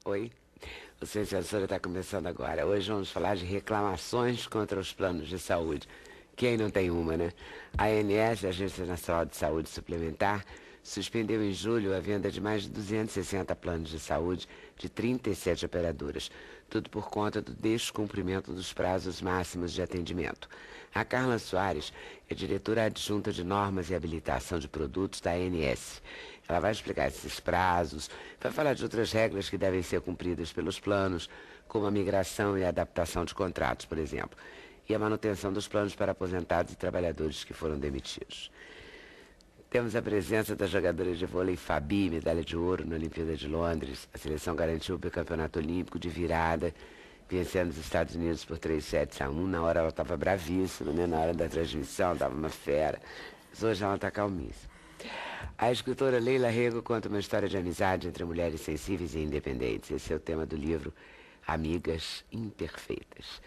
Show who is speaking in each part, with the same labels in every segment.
Speaker 1: Oi, o Ciência Sensora está começando agora. Hoje vamos falar de reclamações contra os planos de saúde. Quem não tem uma, né? A ANS, a Agência Nacional de Saúde Suplementar, suspendeu em julho a venda de mais de 260 planos de saúde de 37 operadoras, tudo por conta do descumprimento dos prazos máximos de atendimento. A Carla Soares é diretora adjunta de normas e habilitação de produtos da ANS. Ela vai explicar esses prazos, vai falar de outras regras que devem ser cumpridas pelos planos, como a migração e a adaptação de contratos, por exemplo, e a manutenção dos planos para aposentados e trabalhadores que foram demitidos. Temos a presença da jogadora de vôlei Fabi, medalha de ouro na Olimpíada de Londres. A seleção garantiu o bicampeonato olímpico de virada, vencendo os Estados Unidos por 3-7-1. Na hora ela estava bravíssima, né? Na hora da transmissão estava uma fera. Mas hoje ela está calmíssima. A escritora Leila Rego conta uma história de amizade entre mulheres sensíveis e independentes. Esse é o tema do livro Amigas Imperfeitas.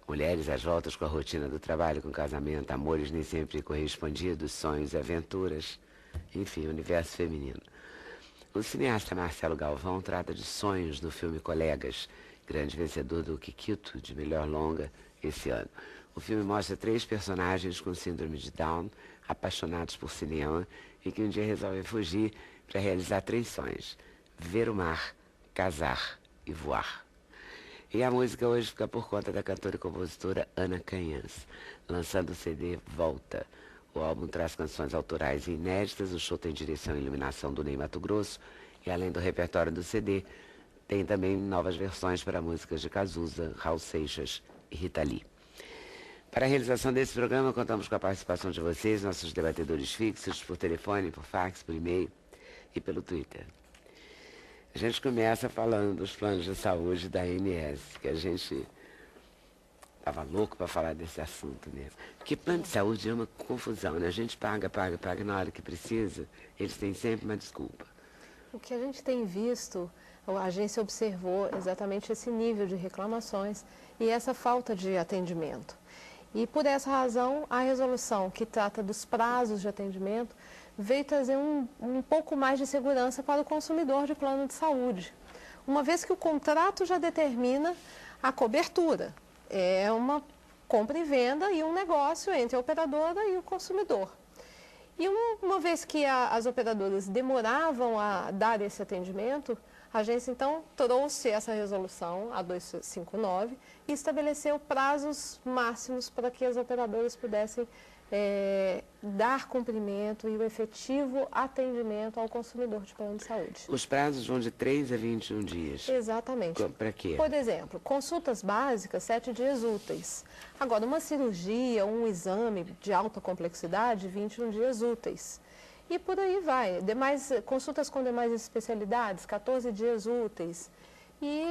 Speaker 1: Mulheres às voltas com a rotina do trabalho, com o casamento, amores nem sempre correspondidos, sonhos e aventuras, enfim, o universo feminino. O cineasta Marcelo Galvão trata de sonhos no filme Colegas, grande vencedor do Kikito de melhor longa esse ano. O filme mostra 3 personagens com síndrome de Down, apaixonados por cinema e que um dia resolvem fugir para realizar 3 sonhos: ver o mar, casar e voar. E a música hoje fica por conta da cantora e compositora Ana Canhãs, lançando o CD Volta. O álbum traz canções autorais e inéditas, o show tem direção e iluminação do Ney Matogrosso, e além do repertório do CD, tem também novas versões para músicas de Cazuza, Raul Seixas e Rita Lee. Para a realização desse programa, contamos com a participação de vocês, nossos debatedores fixos, por telefone, por fax, por e-mail e pelo Twitter. A gente começa falando dos planos de saúde da ANS, que a gente estava louco para falar desse assunto mesmo. Porque plano de saúde é uma confusão, né? A gente paga, e na hora que precisa, eles têm sempre uma desculpa.
Speaker 2: O que a gente tem visto, a agência observou exatamente esse nível de reclamações e essa falta de atendimento. E por essa razão, a resolução que trata dos prazos de atendimento veio trazer um pouco mais de segurança para o consumidor de plano de saúde. Uma vez que o contrato já determina a cobertura. É uma compra e venda e um negócio entre a operadora e o consumidor. E uma vez que as operadoras demoravam a dar esse atendimento, a agência então trouxe essa resolução, a 259, e estabeleceu prazos máximos para que as operadoras pudessem dar cumprimento e o efetivo atendimento ao consumidor de plano de saúde.
Speaker 1: Os prazos vão de 3 a 21 dias.
Speaker 2: Exatamente.
Speaker 1: Para quê?
Speaker 2: Por exemplo, consultas básicas, 7 dias úteis. Agora, uma cirurgia, um exame de alta complexidade, 21 dias úteis. E por aí vai. Consultas com demais especialidades, 14 dias úteis. E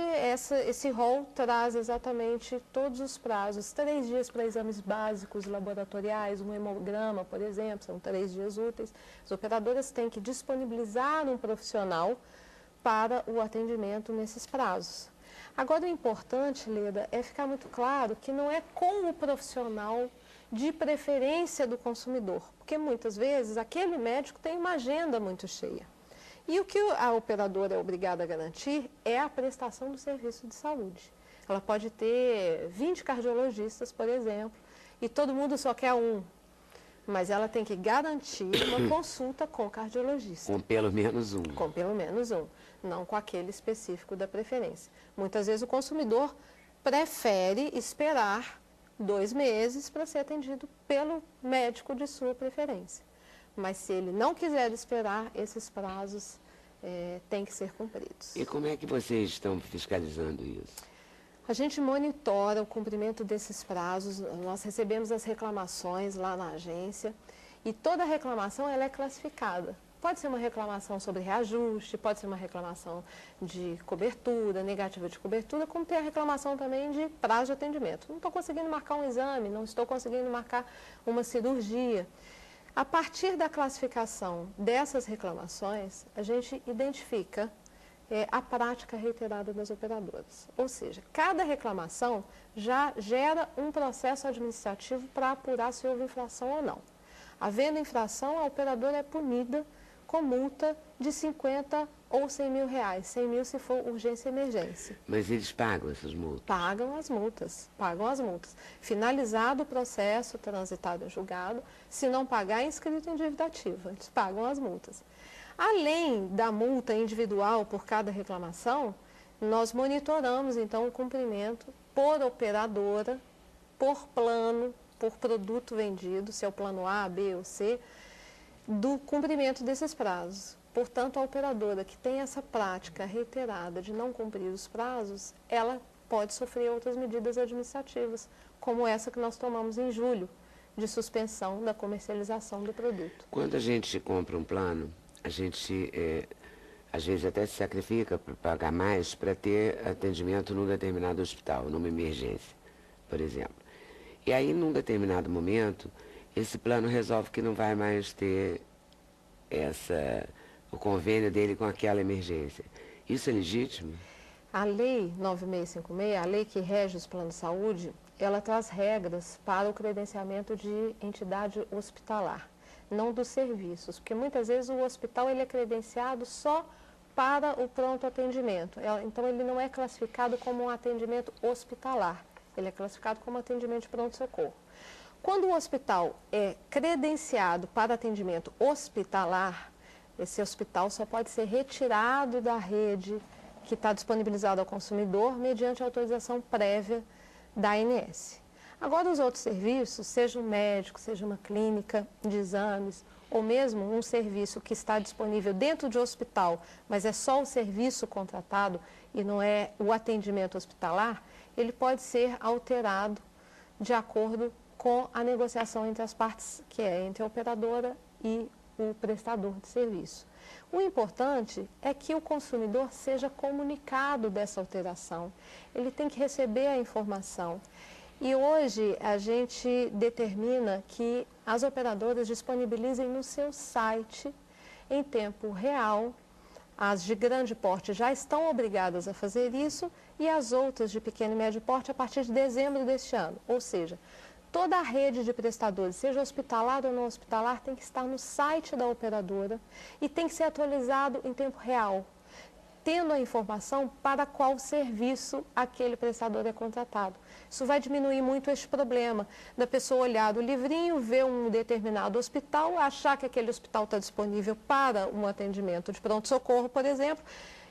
Speaker 2: esse rol traz exatamente todos os prazos. 3 dias para exames básicos laboratoriais, um hemograma, por exemplo, são 3 dias úteis. As operadoras têm que disponibilizar um profissional para o atendimento nesses prazos. Agora, o importante, Leda, é ficar muito claro que não é com o profissional de preferência do consumidor, porque muitas vezes aquele médico tem uma agenda muito cheia. E o que a operadora é obrigada a garantir é a prestação do serviço de saúde. Ela pode ter 20 cardiologistas, por exemplo, e todo mundo só quer um. Mas ela tem que garantir uma consulta com o cardiologista.
Speaker 1: Com pelo menos um.
Speaker 2: Com pelo menos um, não com aquele específico da preferência. Muitas vezes o consumidor prefere esperar 2 meses para ser atendido pelo médico de sua preferência. Mas se ele não quiser esperar, esses prazos têm que ser cumpridos.
Speaker 1: E como é que vocês estão fiscalizando isso?
Speaker 2: A gente monitora o cumprimento desses prazos, nós recebemos as reclamações lá na agência e toda reclamação ela é classificada. Pode ser uma reclamação sobre reajuste, pode ser uma reclamação de cobertura, negativa de cobertura, como tem a reclamação também de prazo de atendimento. Não estou conseguindo marcar um exame, não estou conseguindo marcar uma cirurgia. A partir da classificação dessas reclamações, a gente identifica a prática reiterada das operadoras. Ou seja, cada reclamação já gera um processo administrativo para apurar se houve infração ou não. Havendo infração, a operadora é punida com multa de 50 ou 100 mil reais. 100 mil se for urgência e emergência.
Speaker 1: Mas eles pagam essas multas?
Speaker 2: Pagam as multas, pagam as multas. Finalizado o processo, transitado em julgado, se não pagar, é inscrito em dívida ativa. Eles pagam as multas. Além da multa individual por cada reclamação, nós monitoramos, então, o cumprimento por operadora, por plano, por produto vendido, se é o plano A, B ou C, do cumprimento desses prazos. Portanto, a operadora que tem essa prática reiterada de não cumprir os prazos, ela pode sofrer outras medidas administrativas, como essa que nós tomamos em julho, de suspensão da comercialização do produto.
Speaker 1: Quando a gente compra um plano, a gente às vezes até se sacrifica para pagar mais para ter atendimento num determinado hospital, numa emergência, por exemplo. E aí, num determinado momento, esse plano resolve que não vai mais ter o convênio dele com aquela emergência. Isso é legítimo?
Speaker 2: A Lei 9656, a lei que rege os planos de saúde, ela traz regras para o credenciamento de entidade hospitalar, não dos serviços, porque muitas vezes o hospital ele é credenciado só para o pronto atendimento. Então, ele não é classificado como um atendimento hospitalar, ele é classificado como atendimento de pronto-socorro. Quando o hospital é credenciado para atendimento hospitalar, esse hospital só pode ser retirado da rede que está disponibilizada ao consumidor mediante autorização prévia da ANS. Agora, os outros serviços, seja um médico, seja uma clínica de exames, ou mesmo um serviço que está disponível dentro de hospital, mas é só o serviço contratado e não é o atendimento hospitalar, ele pode ser alterado de acordo com a negociação entre as partes, que é entre a operadora e o prestador de serviço. O importante é que o consumidor seja comunicado dessa alteração. Ele tem que receber a informação. E hoje a gente determina que as operadoras disponibilizem no seu site, em tempo real. As de grande porte já estão obrigadas a fazer isso e as outras de pequeno e médio porte a partir de dezembro deste ano. Ou seja, toda a rede de prestadores, seja hospitalar ou não hospitalar, tem que estar no site da operadora e tem que ser atualizado em tempo real, tendo a informação para qual serviço aquele prestador é contratado. Isso vai diminuir muito esse problema da pessoa olhar o livrinho, ver um determinado hospital, achar que aquele hospital está disponível para um atendimento de pronto-socorro, por exemplo,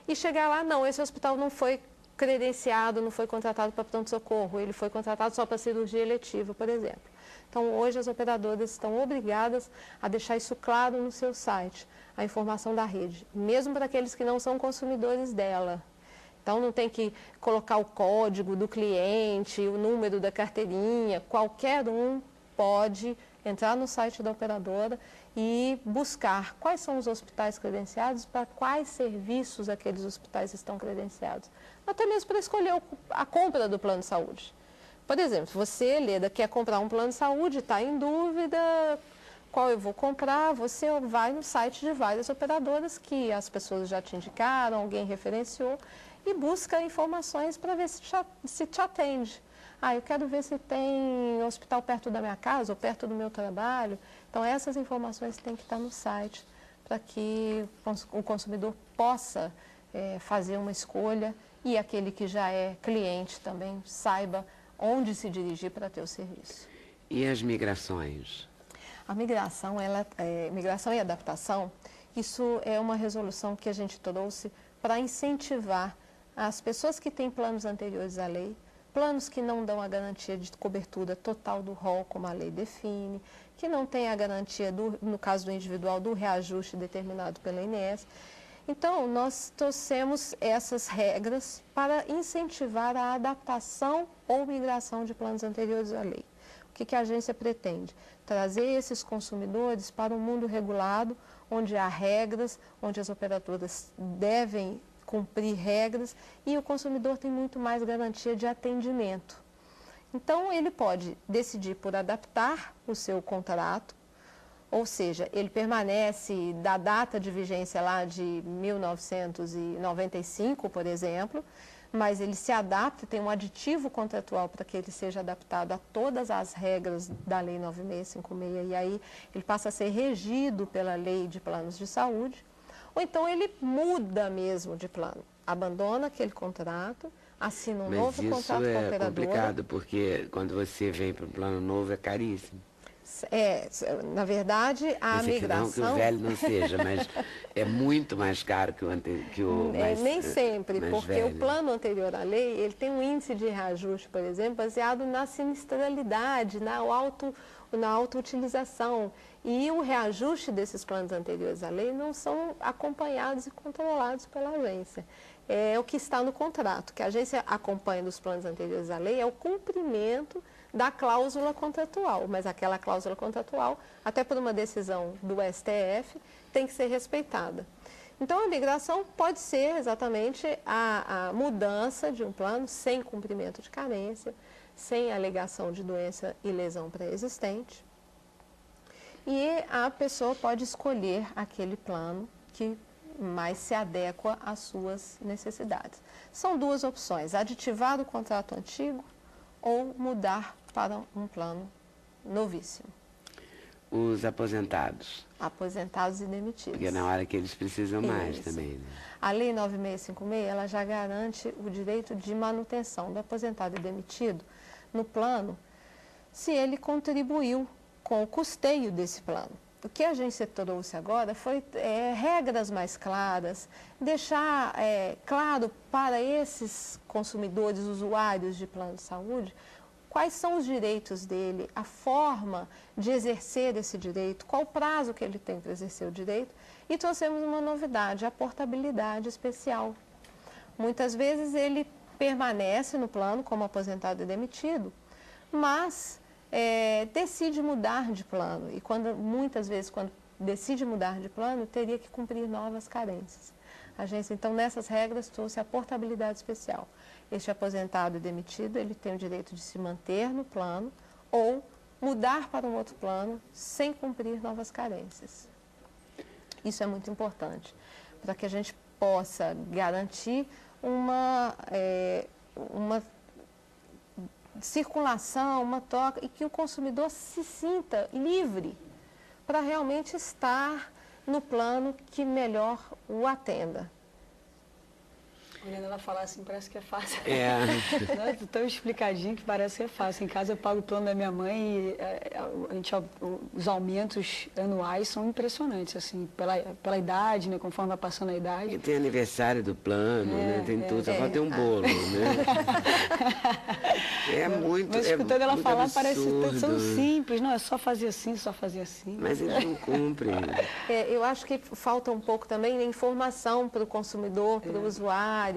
Speaker 2: e chegar lá, não, esse hospital não foi credenciado, não foi contratado para pronto-socorro, ele foi contratado só para cirurgia eletiva, por exemplo. Então, hoje as operadoras estão obrigadas a deixar isso claro no seu site, a informação da rede, mesmo para aqueles que não são consumidores dela. Então, não tem que colocar o código do cliente, o número da carteirinha, qualquer um pode entrar no site da operadora e buscar quais são os hospitais credenciados, para quais serviços aqueles hospitais estão credenciados. Até mesmo para escolher a compra do plano de saúde. Por exemplo, se você, Leda, quer comprar um plano de saúde, está em dúvida qual eu vou comprar, você vai no site de várias operadoras que as pessoas já te indicaram, alguém referenciou, e busca informações para ver se te atende. Ah, eu quero ver se tem hospital perto da minha casa ou perto do meu trabalho. Então, essas informações têm que estar no site para que o consumidor possa fazer uma escolha e aquele que já é cliente também saiba onde se dirigir para ter o serviço.
Speaker 1: E as migrações?
Speaker 2: A migração, migração e adaptação, isso é uma resolução que a gente trouxe para incentivar as pessoas que têm planos anteriores à lei, planos que não dão a garantia de cobertura total do rol, como a lei define, que não tem a garantia, no caso do individual, do reajuste determinado pela ANS. Então, nós trouxemos essas regras para incentivar a adaptação ou migração de planos anteriores à lei. O que a agência pretende? Trazer esses consumidores para um mundo regulado, onde há regras, onde as operadoras devem cumprir regras e o consumidor tem muito mais garantia de atendimento. Então, ele pode decidir por adaptar o seu contrato ou seja, ele permanece da data de vigência lá de 1995, por exemplo, mas ele se adapta, tem um aditivo contratual para que ele seja adaptado a todas as regras da Lei 9656, e aí ele passa a ser regido pela Lei de Planos de Saúde, ou então ele muda mesmo de plano, abandona aquele contrato, assina um novo contrato com a operadora.
Speaker 1: Mas isso é complicado, porque quando você vem para um plano novo é caríssimo.
Speaker 2: Na verdade, a migração...
Speaker 1: Não que o velho não seja, mas é muito mais caro que o mais
Speaker 2: nem sempre,
Speaker 1: mais
Speaker 2: porque
Speaker 1: velho.
Speaker 2: o plano anterior à lei, ele tem um índice de reajuste, por exemplo, baseado na sinistralidade, na auto-utilização. E o reajuste desses planos anteriores à lei não são acompanhados e controlados pela agência. É o que está no contrato, que a agência acompanha dos planos anteriores à lei, é o cumprimento da cláusula contratual, mas aquela cláusula contratual, até por uma decisão do STF, tem que ser respeitada. Então, a migração pode ser exatamente a mudança de um plano sem cumprimento de carência, sem alegação de doença e lesão pré-existente. E a pessoa pode escolher aquele plano que mais se adequa às suas necessidades. São duas opções: aditivar o contrato antigo ou mudar para um plano novíssimo.
Speaker 1: Os aposentados.
Speaker 2: Aposentados e demitidos.
Speaker 1: Porque é na hora que eles precisam mais também. Né?
Speaker 2: A Lei 9656, ela já garante o direito de manutenção do aposentado e demitido no plano, se ele contribuiu com o custeio desse plano. O que a agência trouxe agora foi regras mais claras, deixar claro para esses consumidores, usuários de plano de saúde, quais são os direitos dele, a forma de exercer esse direito, qual o prazo que ele tem para exercer o direito, e trouxemos uma novidade, a portabilidade especial. Muitas vezes ele permanece no plano como aposentado e demitido, mas decide mudar de plano, e muitas vezes quando decide mudar de plano, teria que cumprir novas carências. A agência, então, nessas regras, trouxe a portabilidade especial. Este aposentado e demitido, ele tem o direito de se manter no plano ou mudar para um outro plano sem cumprir novas carências. Isso é muito importante, para que a gente possa garantir uma circulação, uma troca, e que o consumidor se sinta livre para realmente estar no plano que melhor o atenda.
Speaker 3: Olhando ela falar assim, parece que é fácil.
Speaker 1: É.
Speaker 3: Tão explicadinho que parece que é fácil. Em casa eu pago o plano da minha mãe e os aumentos anuais são impressionantes, assim, pela idade, né, conforme vai passando a idade.
Speaker 1: E tem aniversário do plano, né? Tem tudo, só falta ter um bolo, né?
Speaker 3: Mas escutando ela falar,
Speaker 1: absurdo.
Speaker 3: parece tão simples. Não, é só fazer assim, só fazer assim.
Speaker 1: Mas eles não cumprem.
Speaker 2: Eu acho que falta um pouco também de informação para o consumidor, para o usuário.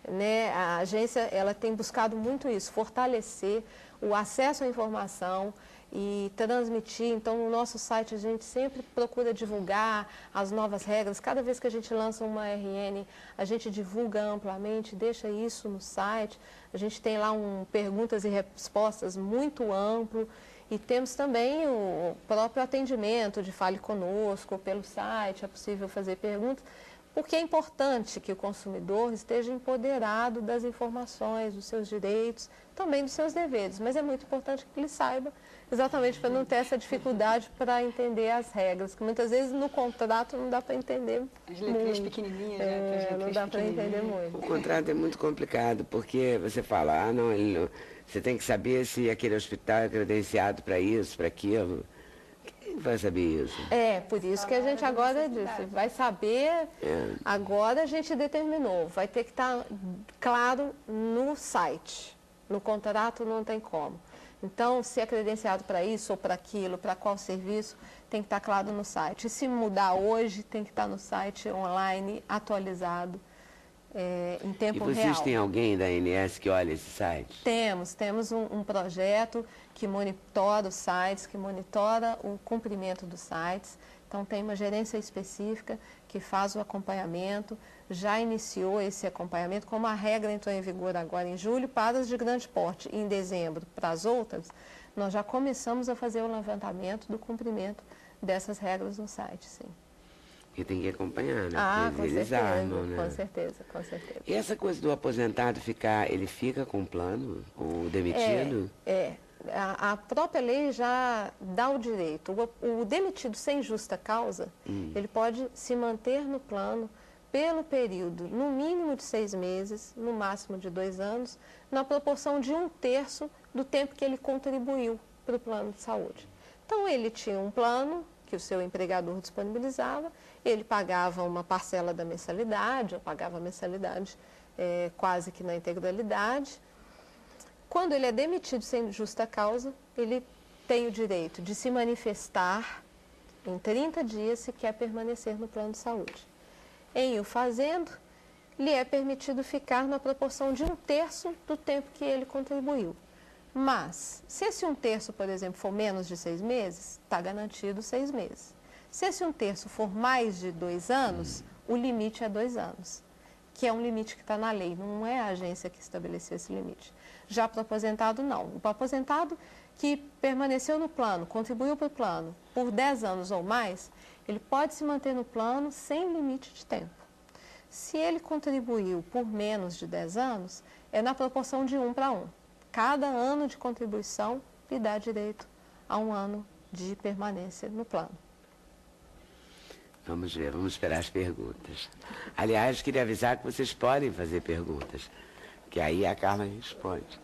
Speaker 2: Né? A agência, ela tem buscado muito isso, fortalecer o acesso à informação e transmitir. Então, no nosso site, a gente sempre procura divulgar as novas regras. Cada vez que a gente lança uma RN, a gente divulga amplamente, deixa isso no site. A gente tem lá perguntas e respostas muito amplo. E temos também o próprio atendimento de Fale Conosco pelo site, é possível fazer perguntas. Porque é importante que o consumidor esteja empoderado das informações, dos seus direitos, também dos seus deveres. Mas é muito importante que ele saiba, exatamente para não ter essa dificuldade para entender as regras, que muitas vezes no contrato não dá para entender
Speaker 3: as letrinhas pequenininhas, né?
Speaker 2: Não dá para entender muito.
Speaker 1: O contrato é muito complicado, porque você fala, você tem que saber se aquele hospital é credenciado para isso, para aquilo. Vai saber isso.
Speaker 2: Por isso que a gente agora disse, vai saber, agora a gente determinou, vai ter que estar claro no site, no contrato não tem como. Então, se é credenciado para isso ou para aquilo, para qual serviço, tem que estar claro no site. E se mudar hoje, tem que estar no site online, atualizado, em tempo real.
Speaker 1: E vocês têm alguém da ANS que olha esse site?
Speaker 2: Temos um projeto que monitora os sites, que monitora o cumprimento dos sites. Então, tem uma gerência específica que faz o acompanhamento, já iniciou esse acompanhamento, como a regra entrou em vigor agora em julho para as de grande porte e em dezembro para as outras, nós já começamos a fazer o levantamento do cumprimento dessas regras no site, sim.
Speaker 1: E tem que acompanhar, né?
Speaker 2: Ah,
Speaker 1: Porque
Speaker 2: com
Speaker 1: eles
Speaker 2: certeza,
Speaker 1: armam, né?
Speaker 2: com certeza, com certeza.
Speaker 1: E essa coisa do aposentado ficar, ele fica com o plano, o demitido?
Speaker 2: A própria lei já dá o direito. O demitido sem justa causa, ele pode se manter no plano pelo período, no mínimo de 6 meses, no máximo de 2 anos, na proporção de 1/3 do tempo que ele contribuiu para o plano de saúde. Então, ele tinha um plano que o seu empregador disponibilizava, ele pagava uma parcela da mensalidade, ou pagava a mensalidade quase que na integralidade. Quando ele é demitido sem justa causa, ele tem o direito de se manifestar em 30 dias se quer permanecer no plano de saúde. Em o fazendo, lhe é permitido ficar na proporção de 1/3 do tempo que ele contribuiu. Mas, se esse 1/3, por exemplo, for menos de 6 meses, está garantido 6 meses. Se esse 1/3 for mais de 2 anos, o limite é 2 anos, que é um limite que está na lei, não é a agência que estabeleceu esse limite. Já para o aposentado, não. O aposentado que permaneceu no plano, contribuiu para o plano por 10 anos ou mais, ele pode se manter no plano sem limite de tempo. Se ele contribuiu por menos de 10 anos, é na proporção de 1 para 1. Cada ano de contribuição lhe dá direito a 1 ano de permanência no plano.
Speaker 1: Vamos ver, vamos esperar as perguntas. Aliás, queria avisar que vocês podem fazer perguntas, que aí a Carla responde.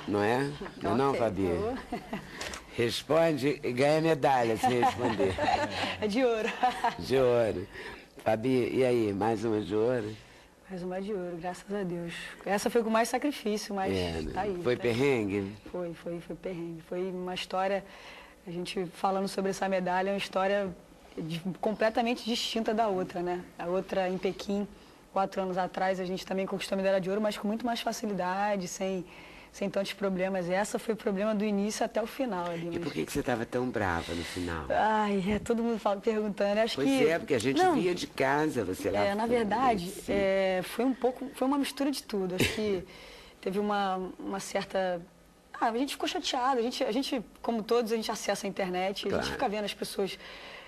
Speaker 1: Não é? Não, não, Fabi? Responde e ganha medalha se responder.
Speaker 3: É de ouro.
Speaker 1: De ouro. Fabi, e aí, mais uma de ouro?
Speaker 3: Mais uma de ouro, graças a Deus. Essa foi com mais sacrifício, mas tá aí.
Speaker 1: Foi perrengue?
Speaker 3: Foi perrengue. Foi uma história, a gente falando sobre essa medalha, é uma história completamente distinta da outra, né? A outra em Pequim, 4 anos atrás, a gente também conquistou a medalha de ouro, mas com muito mais facilidade, sem tantos problemas. E essa foi o problema do início até o final ali.
Speaker 1: E por que você estava tão brava no final?
Speaker 3: Ai, todo mundo perguntando. Acho
Speaker 1: pois
Speaker 3: que...
Speaker 1: é, porque a gente via de casa, você lá.
Speaker 3: Na verdade, foi uma mistura de tudo. Acho que teve uma certa... a gente ficou chateado. A gente, como todos, a gente acessa a internet, claro. A gente fica vendo as pessoas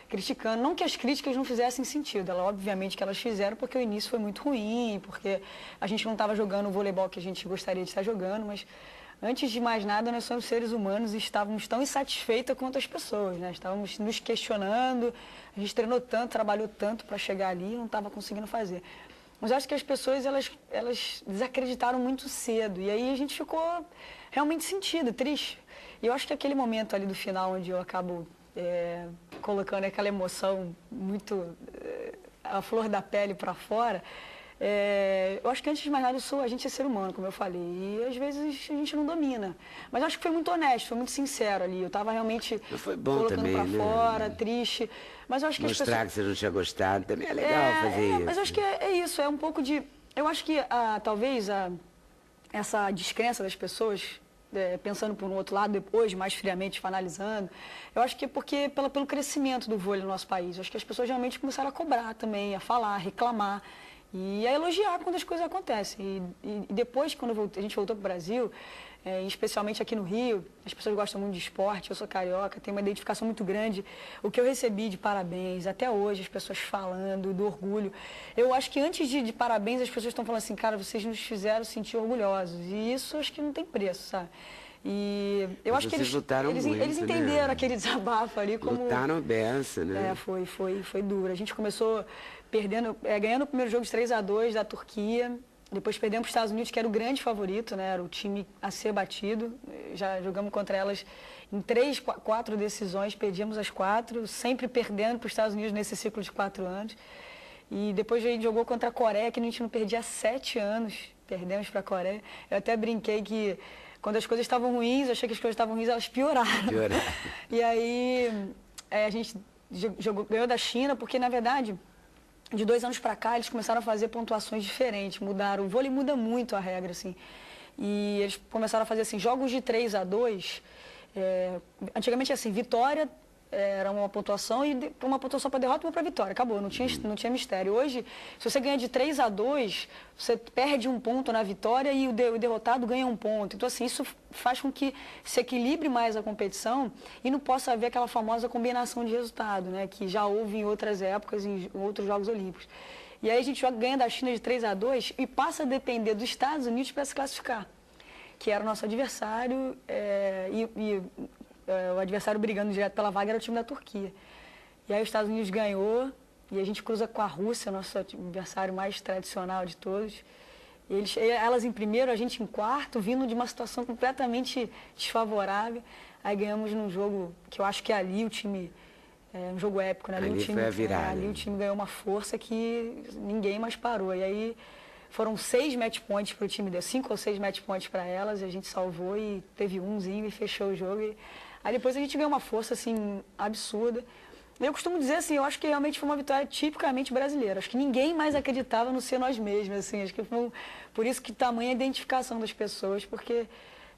Speaker 3: criticando, não que as críticas não fizessem sentido, obviamente que elas fizeram porque o início foi muito ruim, porque a gente não estava jogando o voleibol que a gente gostaria de estar jogando, mas antes de mais nada nós somos seres humanos e estávamos tão insatisfeitas quanto as pessoas, né? Estávamos nos questionando, a gente treinou tanto, trabalhou tanto para chegar ali e não estava conseguindo fazer. Mas acho que as pessoas, elas desacreditaram muito cedo e aí a gente ficou realmente sentido, triste. E eu acho que aquele momento ali do final onde eu acabo colocando aquela emoção muito a flor da pele para fora, eu acho que antes de mais nada a gente é ser humano, como eu falei, e às vezes a gente não domina. Mas acho que foi muito honesto, foi muito sincero ali. Eu estava realmente colocando para fora, triste. Mas eu acho que
Speaker 1: mostrar que você não tinha gostado também é legal fazer isso.
Speaker 3: Mas eu acho que é isso, é um pouco de... Eu acho que talvez essa descrença das pessoas, pensando por um outro lado, depois, mais friamente, analisando, eu acho que é porque pelo crescimento do vôlei no nosso país. Eu acho que as pessoas realmente começaram a cobrar também, a falar, a reclamar e a elogiar quando as coisas acontecem. E depois, quando a gente voltou para o Brasil, especialmente aqui no Rio, as pessoas gostam muito de esporte, eu sou carioca, tenho uma identificação muito grande. O que eu recebi de parabéns, até hoje, as pessoas falando do orgulho. Eu acho que antes de parabéns, as pessoas estão falando assim, cara, vocês nos fizeram sentir orgulhosos. E isso acho que não tem preço, sabe? E eu acho que eles entenderam, né? Aquele desabafo ali como...
Speaker 1: Lutaram a beça, né?
Speaker 3: Foi duro. A gente começou ganhando o primeiro jogo de 3-2 da Turquia. Depois perdemos para os Estados Unidos, que era o grande favorito, né? Era o time a ser batido. Já jogamos contra elas em 4 decisões, perdemos as 4, sempre perdendo para os Estados Unidos nesse ciclo de 4 anos. E depois a gente jogou contra a Coreia, que a gente não perdia há 7 anos. Perdemos para a Coreia. Eu até brinquei que quando as coisas estavam ruins, eu achei que as coisas estavam ruins, elas pioraram. E aí a gente ganhou da China, porque na verdade... De 2 anos para cá, eles começaram a fazer pontuações diferentes, mudaram. O vôlei muda muito a regra, assim. E eles começaram a fazer, assim, jogos de 3-2. Antigamente, assim, vitória era uma pontuação, e uma pontuação para derrota e uma para vitória. Acabou, não tinha mistério. Hoje, se você ganha de 3-2, você perde um ponto na vitória e o derrotado ganha um ponto. Então, assim, isso faz com que se equilibre mais a competição e não possa haver aquela famosa combinação de resultado, né? Que já houve em outras épocas, em outros Jogos Olímpicos. E aí a gente ganha da China de 3-2 e passa a depender dos Estados Unidos para se classificar, que era o nosso adversário, o adversário brigando direto pela vaga era o time da Turquia. E aí os Estados Unidos ganhou e a gente cruza com a Rússia, nosso adversário mais tradicional de todos. Elas em primeiro, a gente em quarto, vindo de uma situação completamente desfavorável. Aí ganhamos num jogo que eu acho que ali o time... um jogo épico, né?
Speaker 1: Ali foi a virada.
Speaker 3: Ali o time ganhou uma força que ninguém mais parou. E aí foram 6 match points para o time, deu 5 ou 6 match points para elas, e a gente salvou e teve umzinho e fechou o jogo. Aí depois a gente ganhou uma força, assim, absurda. Eu costumo dizer, assim, eu acho que realmente foi uma vitória tipicamente brasileira. Acho que ninguém mais acreditava no ser nós mesmos, assim. Acho que foi por isso que tamanha identificação das pessoas, porque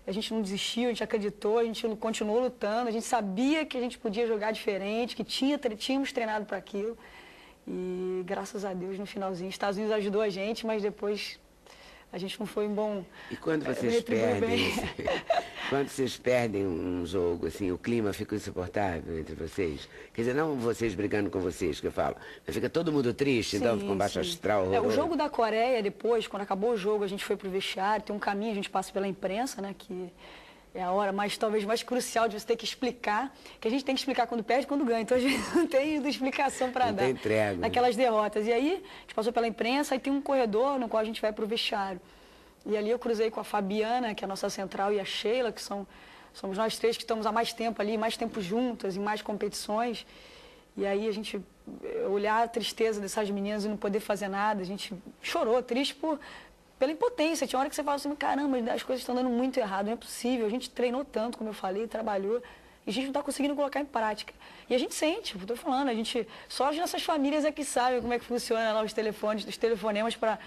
Speaker 3: a gente não desistiu, a gente acreditou, a gente continuou lutando, a gente sabia que a gente podia jogar diferente, que tínhamos treinado para aquilo. E graças a Deus, no finalzinho, os Estados Unidos ajudou a gente, mas depois a gente não foi um bom...
Speaker 1: E quando vocês perdem, quando vocês perdem um jogo, assim, o clima fica insuportável entre vocês? Quer dizer, não vocês brigando com vocês, que eu falo, mas fica todo mundo triste, então com baixo astral.
Speaker 3: O jogo da Coreia, depois, quando acabou o jogo, a gente foi pro vestiário, tem um caminho, a gente passa pela imprensa, né, que é a hora talvez mais crucial de você ter que explicar, que a gente tem que explicar quando perde e quando ganha, então a gente não tem explicação para dar naquelas derrotas. E aí, a gente passou pela imprensa, aí tem um corredor no qual a gente vai pro vestiário. E ali eu cruzei com a Fabiana, que é a nossa central, e a Sheila, que somos nós 3 que estamos há mais tempo ali, mais tempo juntas, em mais competições. E aí a gente olhar a tristeza dessas meninas e não poder fazer nada, a gente chorou, triste pela impotência. Tinha hora que você fala assim, caramba, as coisas estão dando muito errado, não é possível. A gente treinou tanto, como eu falei, trabalhou, e a gente não está conseguindo colocar em prática. E a gente sente, estou falando, só as nossas famílias é que sabem como é que funciona lá os telefonemas para...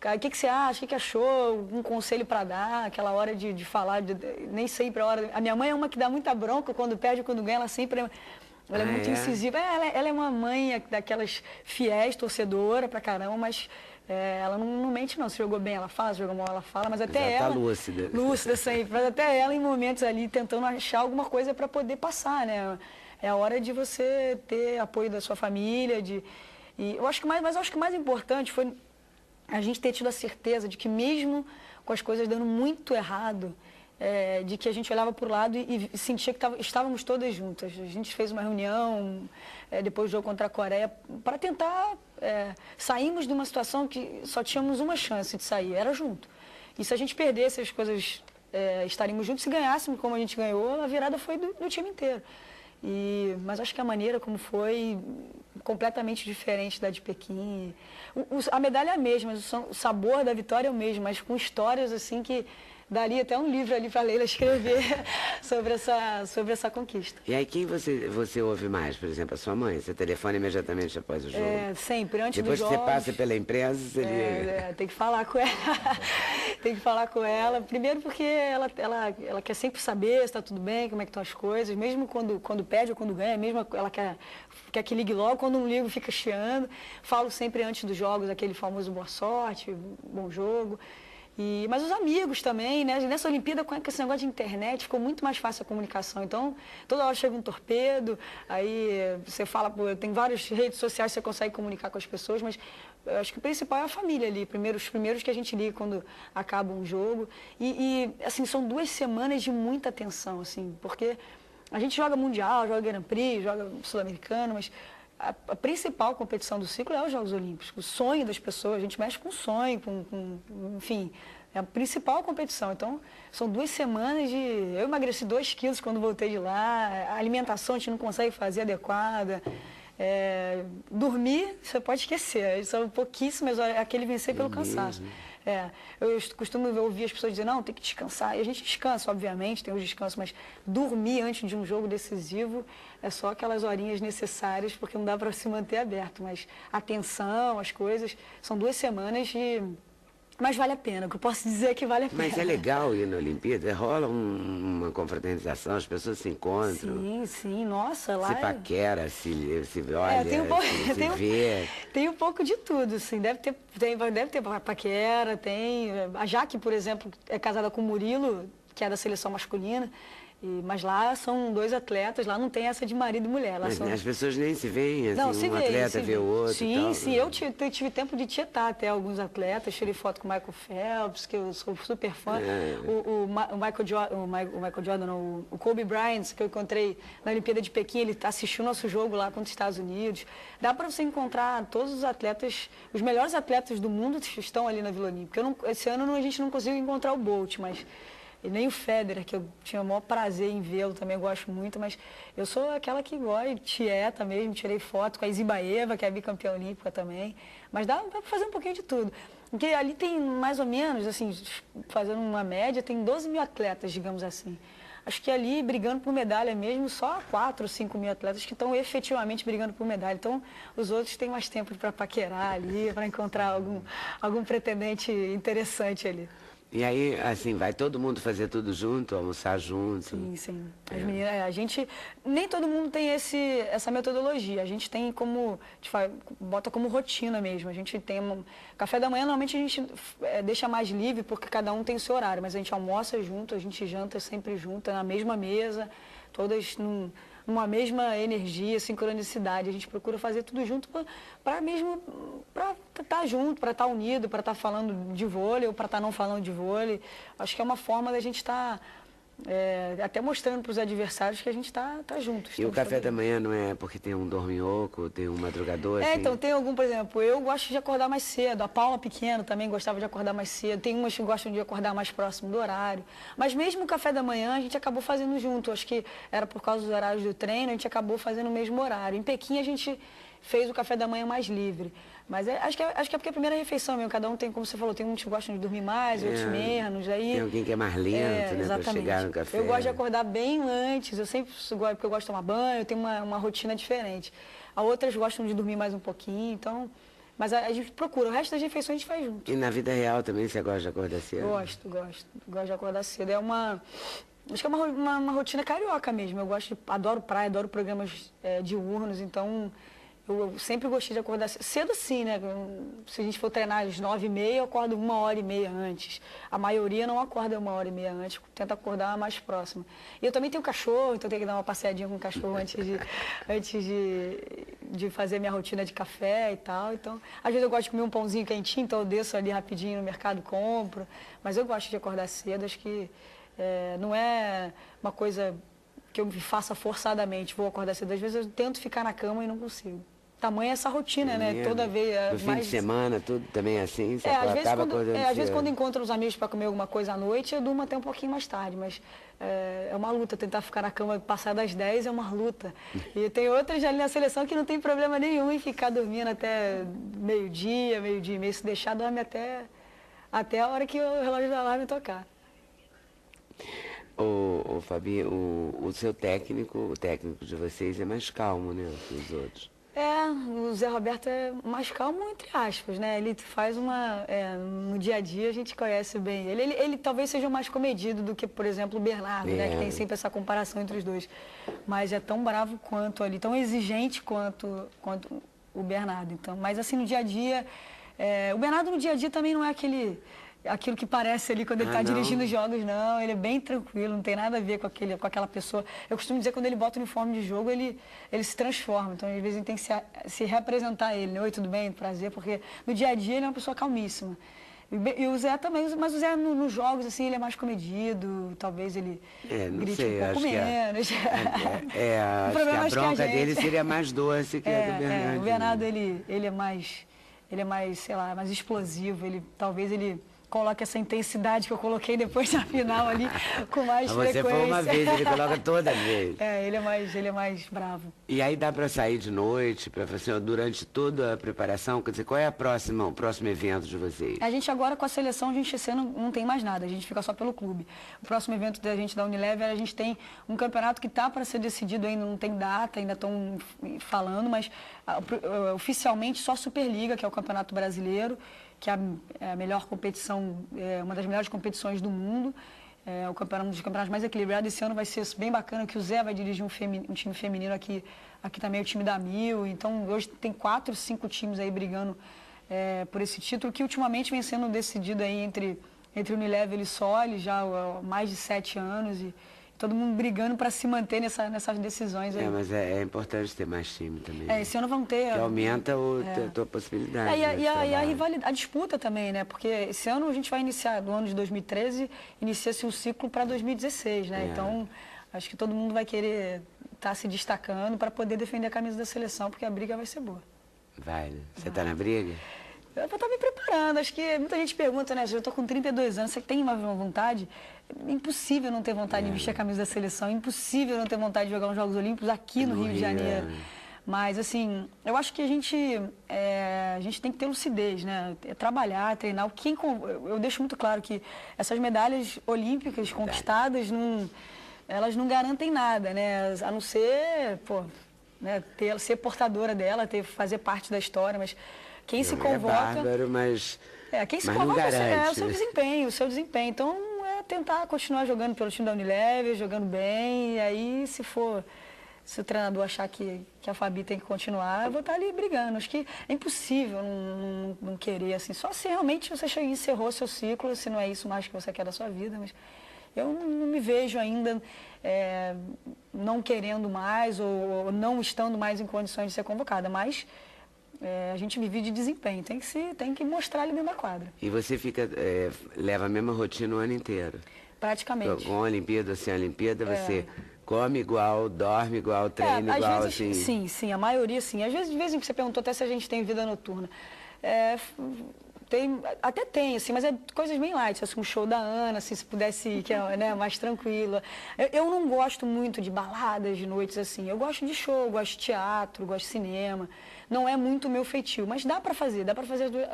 Speaker 3: O que você acha? O que achou? Um conselho para dar? Aquela hora de falar, nem sempre a hora... A minha mãe é uma que dá muita bronca quando perde ou quando ganha, ela sempre... Ela é muito incisiva. Ela é uma mãe daquelas fiéis, torcedora pra caramba, mas ela não mente não. Se jogou bem, ela fala, se jogou mal, ela fala, mas até ela...
Speaker 1: Tá lúcida.
Speaker 3: Lúcida sempre, mas até ela em momentos ali tentando achar alguma coisa para poder passar, né? É a hora de você ter apoio da sua família, eu acho que eu acho que o mais importante foi a gente ter tido a certeza de que mesmo com as coisas dando muito errado, de que a gente olhava para o lado e sentia que estávamos todas juntas. A gente fez uma reunião depois do jogo contra a Coreia para tentar sairmos de uma situação que só tínhamos uma chance de sair, era junto. E se a gente perdesse as coisas, estaríamos juntos. Se ganhássemos como a gente ganhou, a virada foi do time inteiro. Mas acho que a maneira como foi completamente diferente da de Pequim. A medalha é a mesma, o sabor da vitória é o mesmo, mas com histórias assim que daria até um livro ali para a Leila escrever sobre essa conquista.
Speaker 1: E aí quem você ouve mais? Por exemplo, a sua mãe? Você telefona imediatamente após o jogo?
Speaker 3: Sempre, antes
Speaker 1: Depois
Speaker 3: dos
Speaker 1: que
Speaker 3: jogos.
Speaker 1: você passa pela imprensa, você liga.
Speaker 3: Tem que falar com ela. Tem que falar com ela. Primeiro porque ela quer sempre saber se está tudo bem, como é que estão as coisas. Mesmo quando perde ou quando ganha, mesmo ela quer que ligue logo. Quando não ligo, fica chiando. Falo sempre antes dos jogos, aquele famoso boa sorte, bom jogo. Mas os amigos também, né? Nessa Olimpíada, com esse negócio de internet, ficou muito mais fácil a comunicação. Então, toda hora chega um torpedo, aí você fala, tem várias redes sociais que você consegue comunicar com as pessoas, mas eu acho que o principal é a família ali, os primeiros que a gente liga quando acaba um jogo. Assim, são 2 semanas de muita tensão, assim, porque a gente joga Mundial, joga Grand Prix, joga Sul-Americano, mas a principal competição do ciclo é os Jogos Olímpicos. O sonho das pessoas, a gente mexe com o sonho, enfim, é a principal competição. Então, são 2 semanas de... Eu emagreci 2 quilos quando voltei de lá, a alimentação a gente não consegue fazer adequada. Dormir, você pode esquecer, são pouquíssimas horas, aquele vencer pelo cansaço. Eu costumo ouvir as pessoas dizer, não, tem que descansar. E a gente descansa, obviamente, tem os descansos, mas dormir antes de um jogo decisivo é só aquelas horinhas necessárias, porque não dá para se manter aberto. Mas a tensão, as coisas, são 2 semanas Mas vale a pena, o que eu posso dizer é que vale a pena.
Speaker 1: Mas é legal ir na Olimpíada, rola uma confraternização, as pessoas se encontram.
Speaker 3: Sim, sim, nossa, lá...
Speaker 1: Se paquera, se olha,
Speaker 3: tem um pouco,
Speaker 1: se vê.
Speaker 3: Tem um pouco de tudo, assim, deve ter paquera, tem... A Jaque, por exemplo, é casada com o Murilo, que é da seleção masculina, mas lá são 2 atletas, lá não tem essa de marido e mulher. Lá
Speaker 1: Mas
Speaker 3: são...
Speaker 1: as pessoas nem se veem, assim,
Speaker 3: não, se
Speaker 1: um
Speaker 3: vê,
Speaker 1: atleta vê o outro.
Speaker 3: Sim,
Speaker 1: e tal.
Speaker 3: sim, eu tive tempo de tietar até alguns atletas, tirei foto com o Michael Phelps, que eu sou super fã, o Michael Jordan, não, o Kobe Bryant, que eu encontrei na Olimpíada de Pequim, ele assistiu nosso jogo lá contra os Estados Unidos. Dá para você encontrar todos os atletas, os melhores atletas do mundo estão ali na Vila Olímpica. Esse ano a gente não conseguiu encontrar o Bolt, mas... E nem o Federer, que eu tinha o maior prazer em vê-lo, também gosto muito, mas eu sou aquela que gosta, tieta mesmo, tirei foto com a Izibaeva, que é a bicampeã olímpica também, mas dá para fazer um pouquinho de tudo. Porque ali tem mais ou menos, assim, fazendo uma média, tem 12 mil atletas, digamos assim. Acho que ali, brigando por medalha mesmo, só 4 ou 5 mil atletas que estão efetivamente brigando por medalha. Então, os outros têm mais tempo para paquerar ali, para encontrar algum pretendente interessante ali.
Speaker 1: E aí, assim, vai todo mundo fazer tudo junto, almoçar junto?
Speaker 3: Sim, sim. As meninas, a gente, nem todo mundo tem essa metodologia. A gente tem como, bota como rotina mesmo. A gente tem café da manhã, normalmente a gente deixa mais livre, porque cada um tem o seu horário. Mas a gente almoça junto, a gente janta sempre junto, na mesma mesa, todas numa mesma energia, sincronicidade. A gente procura fazer tudo junto para estar junto, para estar unido, para estar falando de vôlei ou para estar não falando de vôlei. Acho que é uma forma da gente estar até mostrando para os adversários que a gente está junto.
Speaker 1: E o café da manhã não é porque tem um dorminhoco, tem um madrugador? Assim?
Speaker 3: Então, tem algum, por exemplo, eu gosto de acordar mais cedo, a Paula pequena também gostava de acordar mais cedo, tem umas que gostam de acordar mais próximo do horário, mas mesmo o café da manhã a gente acabou fazendo junto, acho que era por causa dos horários do treino, a gente acabou fazendo o mesmo horário. Em Pequim a gente fez o café da manhã mais livre. Mas acho que é porque é a primeira refeição mesmo, cada um tem, como você falou, tem uns que gostam de dormir mais, outros menos. Aí,
Speaker 1: tem alguém que é mais lento, né, para chegar no café.
Speaker 3: Eu gosto de acordar bem antes, eu sempre gosto, porque eu gosto de tomar banho, eu tenho uma rotina diferente. As outras gostam de dormir mais um pouquinho, então... Mas a gente procura, o resto das refeições a gente faz junto.
Speaker 1: E na vida real também você gosta de acordar cedo?
Speaker 3: Gosto de acordar cedo. Acho que é uma rotina carioca mesmo, adoro praia, adoro programas diurnos, então... Eu sempre gostei de acordar cedo assim, né? Se a gente for treinar às 9h30, eu acordo 1h30 antes. A maioria não acorda 1h30 antes, tenta acordar mais próximo. E eu também tenho cachorro, então tenho que dar uma passeadinha com o cachorro antes de fazer minha rotina de café e tal. Então, às vezes eu gosto de comer um pãozinho quentinho, então eu desço ali rapidinho no mercado e compro. Mas eu gosto de acordar cedo, acho que não é uma coisa que eu faça forçadamente, vou acordar cedo. Às vezes eu tento ficar na cama e não consigo. Tamanha essa rotina, né? Toda vez...
Speaker 1: No fim de semana, tudo também é assim? Você acaba acordando cedo?
Speaker 3: Às vezes quando encontro os amigos para comer alguma coisa à noite, eu durmo até um pouquinho mais tarde, mas é uma luta. Tentar ficar na cama passar das 10 é uma luta. E tem outras ali na seleção que não tem problema nenhum em ficar dormindo até meio-dia e meio. Se deixar, dorme até a hora que o relógio do alarme tocar.
Speaker 1: Ô Fabi, o seu técnico, o técnico de vocês é mais calmo, né, que os outros?
Speaker 3: O Zé Roberto é mais calmo, entre aspas, né? Ele faz no dia a dia a gente conhece bem ele. Ele talvez seja mais comedido do que, por exemplo, o Bernardo, né? Que tem sempre essa comparação entre os dois. Mas é tão bravo quanto ali, tão exigente quanto o Bernardo. Então, mas assim, no dia a dia... o Bernardo no dia a dia também não é aquilo que parece ali quando ele está dirigindo os jogos, não. Ele é bem tranquilo, não tem nada a ver com aquela pessoa. Eu costumo dizer que quando ele bota o uniforme de jogo, ele se transforma. Então, às vezes, a gente tem que se representar ele, né? Oi, tudo bem? Prazer, porque no dia a dia ele é uma pessoa calmíssima. E o Zé também, mas o Zé nos jogos, assim, ele é mais comedido, talvez ele grite um pouco menos.
Speaker 1: Acho que a bronca dele seria mais doce que a do Bernardo.
Speaker 3: O Bernardo, ele é mais, sei lá, mais explosivo, talvez ele coloca essa intensidade que eu coloquei depois da final ali com mais frequência.
Speaker 1: Você foi uma vez, ele coloca toda vez.
Speaker 3: Ele é mais bravo.
Speaker 1: E aí dá para sair de noite, durante toda a preparação? Quer dizer, qual é o próximo evento de vocês?
Speaker 3: A gente agora, com a seleção, a gente esse ano não tem mais nada, a gente fica só pelo clube. O próximo evento da gente da Unilever, a gente tem um campeonato que está para ser decidido, ainda não tem data, ainda estão falando, mas oficialmente só Superliga, que é o Campeonato Brasileiro, que é a melhor competição, uma das melhores competições do mundo. Um dos campeonatos mais equilibrados. Esse ano vai ser bem bacana, que o Zé vai dirigir um time feminino aqui também, o time da Mil. Então, hoje tem 4, 5 times aí brigando por esse título, que ultimamente vem sendo decidido aí entre Unilever e Soli, já há mais de 7 anos. E todo mundo brigando para se manter nessas decisões aí.
Speaker 1: Mas é importante ter mais time também.
Speaker 3: Esse ano vão ter...
Speaker 1: Que aumenta a tua possibilidade.
Speaker 3: E a rivalidade, a disputa também, né? Porque esse ano a gente vai iniciar, no ano de 2013, inicia-se um ciclo para 2016, né? Então, acho que todo mundo vai querer estar se destacando para poder defender a camisa da seleção, porque a briga vai ser boa.
Speaker 1: Vai, né? Você está na briga?
Speaker 3: Eu vou estar me preparando. Acho que muita gente pergunta, né? Eu estou com 32 anos, você tem uma vontade? Impossível não ter vontade de vestir a camisa da seleção, impossível não ter vontade de jogar os Jogos Olímpicos aqui no Rio de Janeiro. Mas, assim, eu acho que a gente tem que ter lucidez, né? Trabalhar, treinar. Eu deixo muito claro que essas medalhas olímpicas conquistadas, elas não garantem nada, né? A não ser, né, ser portadora dela, fazer parte da história, mas quem se convoca...
Speaker 1: É bárbaro, mas
Speaker 3: quem se
Speaker 1: mas
Speaker 3: convoca
Speaker 1: não garante,
Speaker 3: é o seu desempenho. Então, tentar continuar jogando pelo time da Unilever, jogando bem, e aí, se o treinador achar que a Fabi tem que continuar, eu vou estar ali brigando. Acho que é impossível não querer, assim, só se realmente você encerrou seu ciclo, se não é isso mais que você quer da sua vida, mas eu não me vejo ainda não querendo mais ou não estando mais em condições de ser convocada, mas a gente vive de desempenho, tem que mostrar ali dentro da quadra.
Speaker 1: E você leva a mesma rotina o ano inteiro?
Speaker 3: Praticamente.
Speaker 1: Com a Olimpíada, sem a Olimpíada, você come igual, dorme igual, treina igual,
Speaker 3: às vezes,
Speaker 1: assim?
Speaker 3: Sim, a maioria sim. Às vezes, de vez em quando você perguntou até se a gente tem vida noturna. Até tem, assim, mas é coisas bem light, assim, um show da Ana, assim, se pudesse, que é, né, mais tranquila. Eu não gosto muito de baladas de noites, assim, eu gosto de show, gosto de teatro, gosto de cinema, não é muito o meu feitio, mas dá para fazer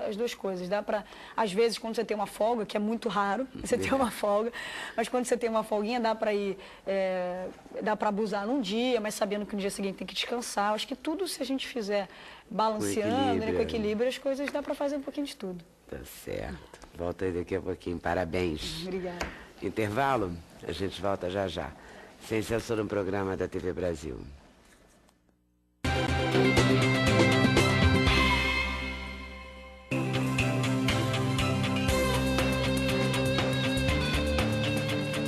Speaker 3: as duas coisas, dá para, às vezes, quando você tem uma folga, que é muito raro, você ter uma folga, mas quando você tem uma folguinha, dá para ir, dá para abusar num dia, mas sabendo que no dia seguinte tem que descansar. Acho que tudo, se a gente fizer balanceando, com equilíbrio, as coisas dá para fazer um pouquinho de tudo.
Speaker 1: Tá certo. Volta aí daqui a pouquinho. Parabéns.
Speaker 3: Obrigada.
Speaker 1: Intervalo? A gente volta já já. Sem Censura, um programa da TV Brasil.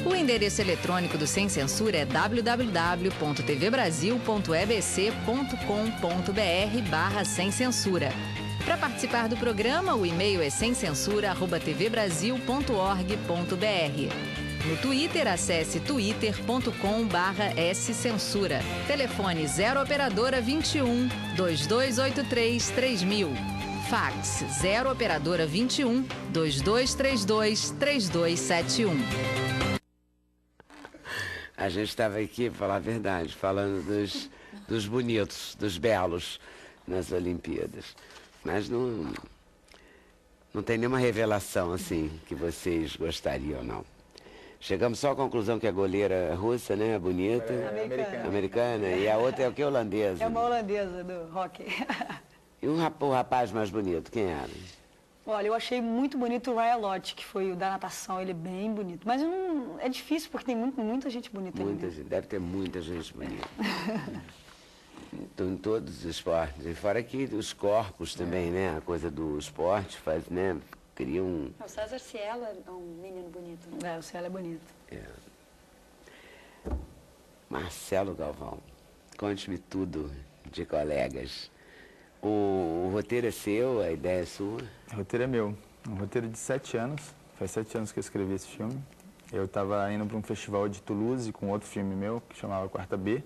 Speaker 4: O endereço eletrônico do Sem Censura é www.tvbrasil.ebc.com.br/sem censura. Para participar do programa, o e-mail é semcensura@tvbrasil.org.br. No Twitter, acesse twitter.com/scensura. Telefone 0 operadora 21 2283 3000. Fax 0 operadora 21 2232 3271.
Speaker 1: A gente estava aqui, para falar a verdade, falando dos bonitos, dos belos nas Olimpíadas. Mas não tem nenhuma revelação, assim, que vocês gostariam, não. Chegamos só à conclusão que a goleira russa, né, bonita. Americana. E a outra é o que, holandesa?
Speaker 3: É uma holandesa do hockey.
Speaker 1: E o rapaz mais bonito, quem era?
Speaker 3: Olha, eu achei muito bonito o Ryan Lott, que foi o da natação, ele é bem bonito. Mas é difícil, porque tem muita gente bonita ali.
Speaker 1: Deve ter muita gente bonita. Em todos os esportes. E fora que os corpos também, né? A coisa do esporte faz, né? Cria um...
Speaker 5: O César Cielo é um menino bonito, né?
Speaker 3: O Cielo é bonito.
Speaker 1: Marcelo Galvão, conte-me tudo de colegas. O roteiro é seu, a ideia é sua?
Speaker 6: O roteiro é meu. Um roteiro de 7 anos. Faz 7 anos que eu escrevi esse filme. Eu estava indo para um festival de Toulouse com outro filme meu, que chamava Quarta B.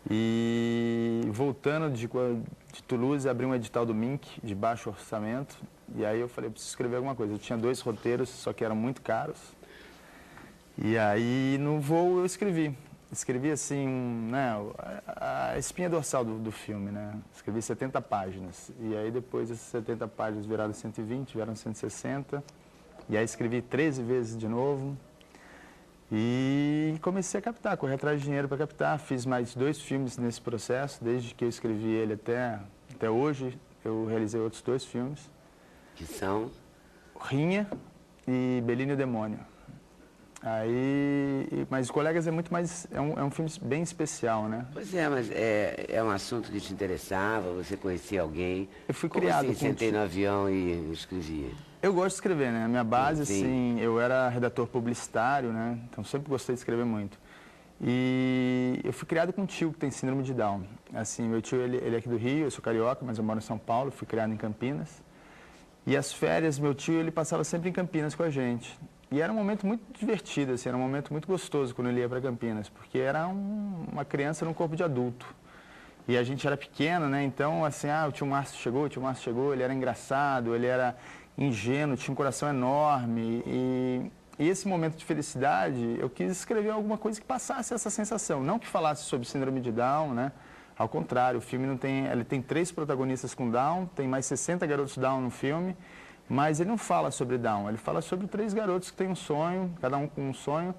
Speaker 6: E voltando de Toulouse, abri um edital do MINC, de baixo orçamento, e aí eu falei, preciso escrever alguma coisa. Eu tinha 2 roteiros, só que eram muito caros. E aí, no voo, eu escrevi. Escrevi, assim, né, a espinha dorsal do filme, né? Escrevi 70 páginas. E aí, depois, essas 70 páginas viraram 120, viraram 160. E aí, escrevi 13 vezes de novo. E comecei a captar, correr atrás de dinheiro para captar. Fiz mais 2 filmes nesse processo, desde que eu escrevi ele até hoje. Eu realizei outros 2 filmes.
Speaker 1: Que são?
Speaker 6: Rinha e Belino e o Demônio. Mas Colegas é muito mais, é um filme bem especial, né?
Speaker 1: Pois é, mas é um assunto que te interessava, você conhecia alguém?
Speaker 6: Eu fui
Speaker 1: Como
Speaker 6: criado
Speaker 1: assim,
Speaker 6: com
Speaker 1: sentei no avião e escrevia?
Speaker 6: Eu gosto de escrever, né? A minha base,
Speaker 1: Sim.
Speaker 6: assim, eu era redator publicitário, né? Então sempre gostei de escrever muito. E eu fui criado com um tio que tem síndrome de Down. Assim, meu tio, ele é aqui do Rio, eu sou carioca, mas eu moro em São Paulo, fui criado em Campinas. E as férias, meu tio, ele passava sempre em Campinas com a gente. E era um momento muito divertido, assim, era um momento muito gostoso quando ele ia para Campinas, porque era uma criança num corpo de adulto. E a gente era pequeno, né? Então, assim, o tio Márcio chegou, ele era engraçado, ele era ingênuo, tinha um coração enorme. E esse momento de felicidade, eu quis escrever alguma coisa que passasse essa sensação. Não que falasse sobre síndrome de Down, né? Ao contrário, o filme ele tem 3 protagonistas com Down, tem mais 60 garotos Down no filme, mas ele não fala sobre Down, ele fala sobre 3 garotos que têm um sonho, cada um com um sonho.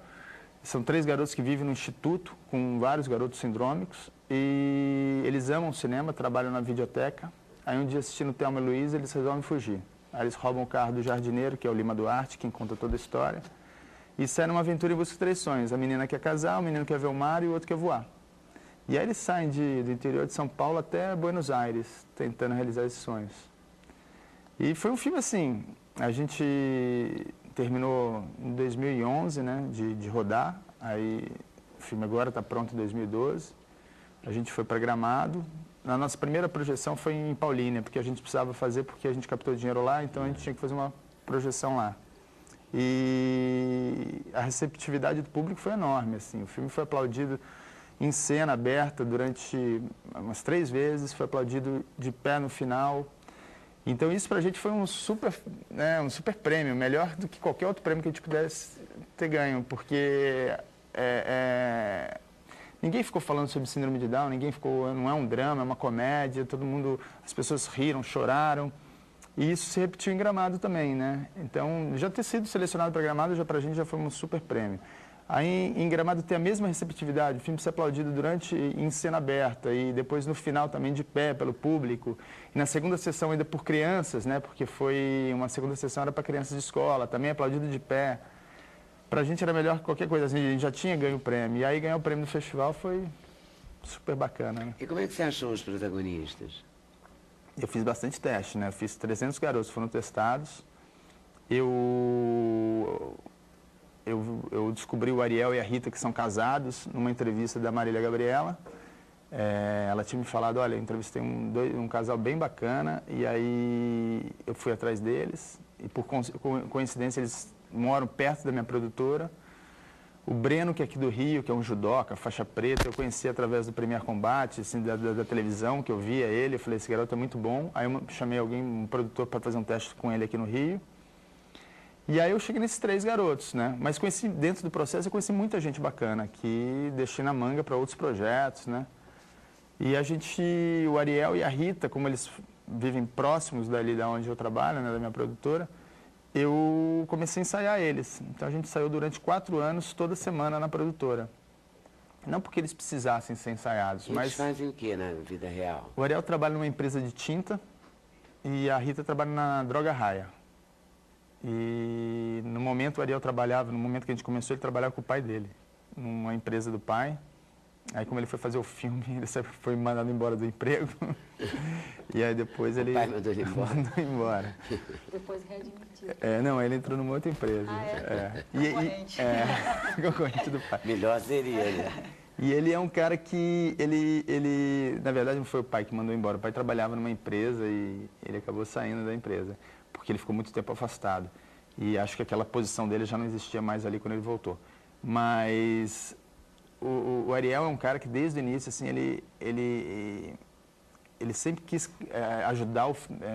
Speaker 6: São 3 garotos que vivem no instituto com vários garotos sindrômicos e eles amam o cinema, trabalham na videoteca. Aí um dia assistindo Thelma e Luiza, eles resolvem fugir. Aí eles roubam o carro do jardineiro, que é o Lima Duarte, quem conta toda a história, e saem numa aventura em busca de 3 sonhos. A menina quer casar, o menino quer ver o mar e o outro quer voar. E aí eles saem do interior de São Paulo até Buenos Aires, tentando realizar esses sonhos. E foi um filme assim, a gente terminou em 2011, né, de rodar, aí o filme agora está pronto em 2012, a gente foi para Gramado. A nossa primeira projeção foi em Paulínia, porque a gente precisava fazer, porque a gente captou dinheiro lá, então a gente tinha que fazer uma projeção lá. E a receptividade do público foi enorme, assim, o filme foi aplaudido em cena aberta durante umas 3 vezes, foi aplaudido de pé no final. Então isso pra gente foi um super prêmio, melhor do que qualquer outro prêmio que a gente pudesse ter ganho, porque ninguém ficou falando sobre síndrome de Down, não é um drama, é uma comédia, as pessoas riram, choraram, e isso se repetiu em Gramado também, né? Então, já ter sido selecionado para Gramado, pra gente já foi um super prêmio. Aí em Gramado tem a mesma receptividade, o filme ser aplaudido em cena aberta e depois no final também de pé pelo público. E na segunda sessão ainda por crianças, né? Porque foi uma segunda sessão era para crianças de escola, também aplaudido de pé. Pra gente era melhor que qualquer coisa, assim, a gente já tinha ganho o prêmio. E aí ganhar o prêmio no festival foi super bacana, né?
Speaker 1: E como é que você achou os protagonistas?
Speaker 6: Eu fiz bastante teste, né? Eu fiz 300 garotos, foram testados. Eu descobri o Ariel e a Rita, que são casados, numa entrevista da Marília Gabriela. Ela tinha me falado, olha, eu entrevistei um casal bem bacana, e aí eu fui atrás deles, e por coincidência eles moram perto da minha produtora. O Breno, que é aqui do Rio, que é um judoca, faixa preta, eu conheci através do Premier Combate, assim, da televisão, que eu via ele, eu falei, esse garoto é muito bom. Aí eu chamei um produtor para fazer um teste com ele aqui no Rio. E aí eu cheguei nesses 3 garotos, né? Mas dentro do processo eu conheci muita gente bacana, que deixei na manga para outros projetos, né? E o Ariel e a Rita, como eles vivem próximos dali da onde eu trabalho, né, da minha produtora, eu comecei a ensaiar eles. Então a gente ensaiou durante 4 anos, toda semana na produtora. Não porque eles precisassem ser ensaiados,
Speaker 1: Eles
Speaker 6: mas...
Speaker 1: fazem o que na vida real?
Speaker 6: O Ariel trabalha numa empresa de tinta e a Rita trabalha na Droga Raia. E no momento o Ariel no momento que a gente começou, ele trabalhava com o pai dele, numa empresa do pai. Aí como ele foi fazer o filme, ele foi mandado embora do emprego. E aí depois ele...
Speaker 1: O pai mandou ele embora?
Speaker 6: Mandou embora.
Speaker 5: Depois readmitiu.
Speaker 6: Não, ele entrou numa outra empresa.
Speaker 3: Concorrente.
Speaker 6: Concorrente do pai.
Speaker 1: Melhor seria, né?
Speaker 6: E ele é um cara que, na verdade não foi o pai que mandou embora, o pai trabalhava numa empresa e ele acabou saindo da empresa, porque ele ficou muito tempo afastado. E acho que aquela posição dele já não existia mais ali quando ele voltou. Mas o Ariel é um cara que desde o início, assim, ele sempre quis ajudar,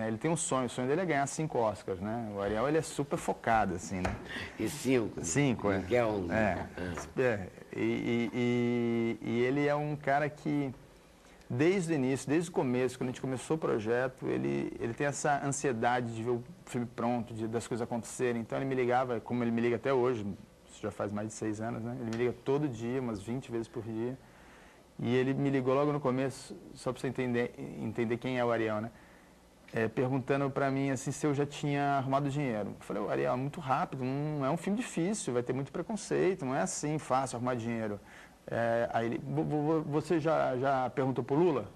Speaker 6: ele tem um sonho, o sonho dele é ganhar 5 Oscars, né? O Ariel, ele é super focado, assim, né?
Speaker 1: E 5?
Speaker 6: 5,
Speaker 1: é. Que é um...
Speaker 6: E ele é um cara que, desde o início, desde o começo, quando a gente começou o projeto, ele tem essa ansiedade de ver o filme pronto, das coisas acontecerem. Então ele me ligava, como ele me liga até hoje, isso já faz mais de 6 anos, né? Ele me liga todo dia, umas 20 vezes por dia. E ele me ligou logo no começo, só para você entender quem é o Ariel, né? perguntando para mim assim, se eu já tinha arrumado dinheiro. Eu falei, Ariel, é muito rápido, não é um filme difícil, vai ter muito preconceito, não é assim fácil arrumar dinheiro. Aí ele, você já perguntou pro Lula?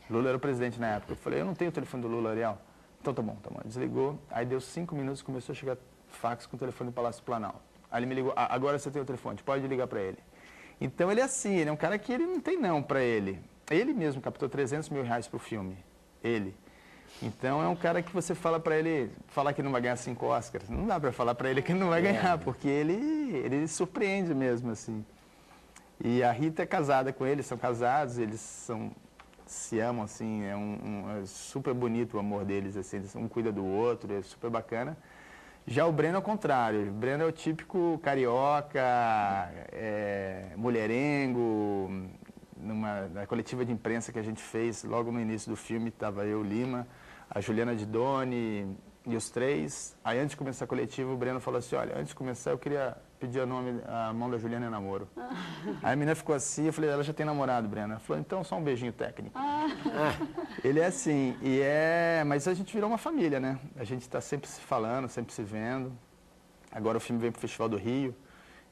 Speaker 6: Lula era o presidente na época. Eu falei, eu não tenho o telefone do Lula, Ariel. Então tá bom. Desligou, aí deu 5 minutos, começou a chegar fax com o telefone do Palácio do Planalto. Aí ele me ligou, agora você tem o telefone, pode ligar para ele. Então ele é assim, ele é um cara que ele não tem não para ele. Ele mesmo captou 300 mil reais pro filme, ele. Então é um cara que você fala para ele, falar que não vai ganhar 5 Oscars, não dá para falar para ele que ele não vai ganhar, porque ele surpreende mesmo, assim. E a Rita é casada com ele, são casados, eles se amam, assim, é super bonito o amor deles, assim, um cuida do outro, é super bacana. Já o Breno é o contrário, o Breno é o típico carioca, mulherengo. Na coletiva de imprensa que a gente fez logo no início do filme, estava eu, Lima, a Juliana Didoni e os 3. Aí antes de começar a coletiva, o Breno falou assim, olha, antes de começar eu queria pedir a mão da Juliana em namoro. Aí a menina ficou assim, eu falei, ela já tem namorado, Breno. Ela falou, então só um beijinho técnico. Ele é assim, mas a gente virou uma família, né? A gente está sempre se falando, sempre se vendo. Agora o filme vem para o Festival do Rio,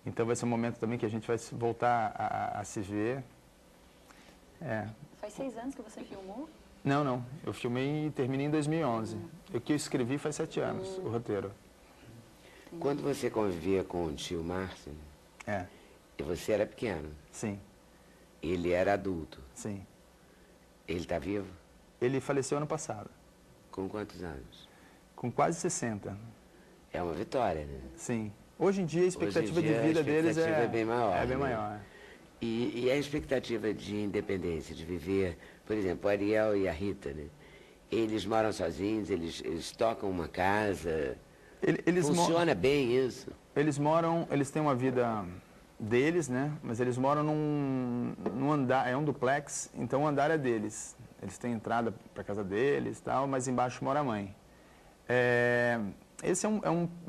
Speaker 6: então vai ser um momento também que a gente vai voltar a se ver.
Speaker 5: Faz 6 anos que você filmou?
Speaker 6: Não. Eu filmei e terminei em 2011. O que eu escrevi faz 7 anos, o roteiro.
Speaker 1: Quando você convivia com o tio Márcio, e você era pequeno?
Speaker 6: Sim.
Speaker 1: Ele era adulto?
Speaker 6: Sim.
Speaker 1: Ele está vivo?
Speaker 6: Ele faleceu ano passado.
Speaker 1: Com quantos anos?
Speaker 6: Com quase 60.
Speaker 1: É uma vitória, né?
Speaker 6: Sim. Hoje em dia a expectativa de vida deles
Speaker 1: é bem maior.
Speaker 6: É bem
Speaker 1: né?
Speaker 6: maior.
Speaker 1: E a expectativa de independência, de viver, por exemplo, o Ariel e a Rita, né? Eles moram sozinhos, eles tocam uma casa. Funciona bem isso?
Speaker 6: Eles têm uma vida deles, né? Mas eles moram num andar, é um duplex, então o andar é deles. Eles têm entrada para casa deles e tal, mas embaixo mora a mãe. Esse é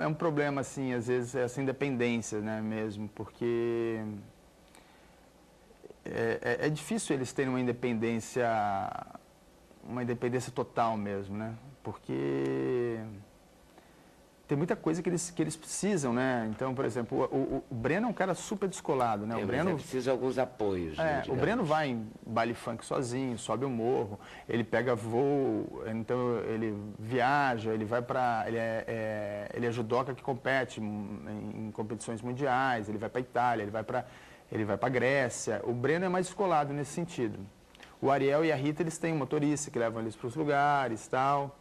Speaker 6: um problema, assim, às vezes, essa independência, né, mesmo, porque é difícil eles terem uma independência total mesmo, né? Porque tem muita coisa que eles precisam, né? Então, por exemplo, o Breno é um cara super descolado, né?
Speaker 1: O Breno precisa de alguns apoios. Né,
Speaker 6: o Breno vai em baile funk sozinho, sobe o morro, ele pega voo, então ele viaja, ele vai para, ele é judoca que compete em competições mundiais, ele vai para Itália, ele vai para Grécia. O Breno é mais descolado nesse sentido. O Ariel e a Rita, eles têm um motorista que levam eles para os lugares e tal.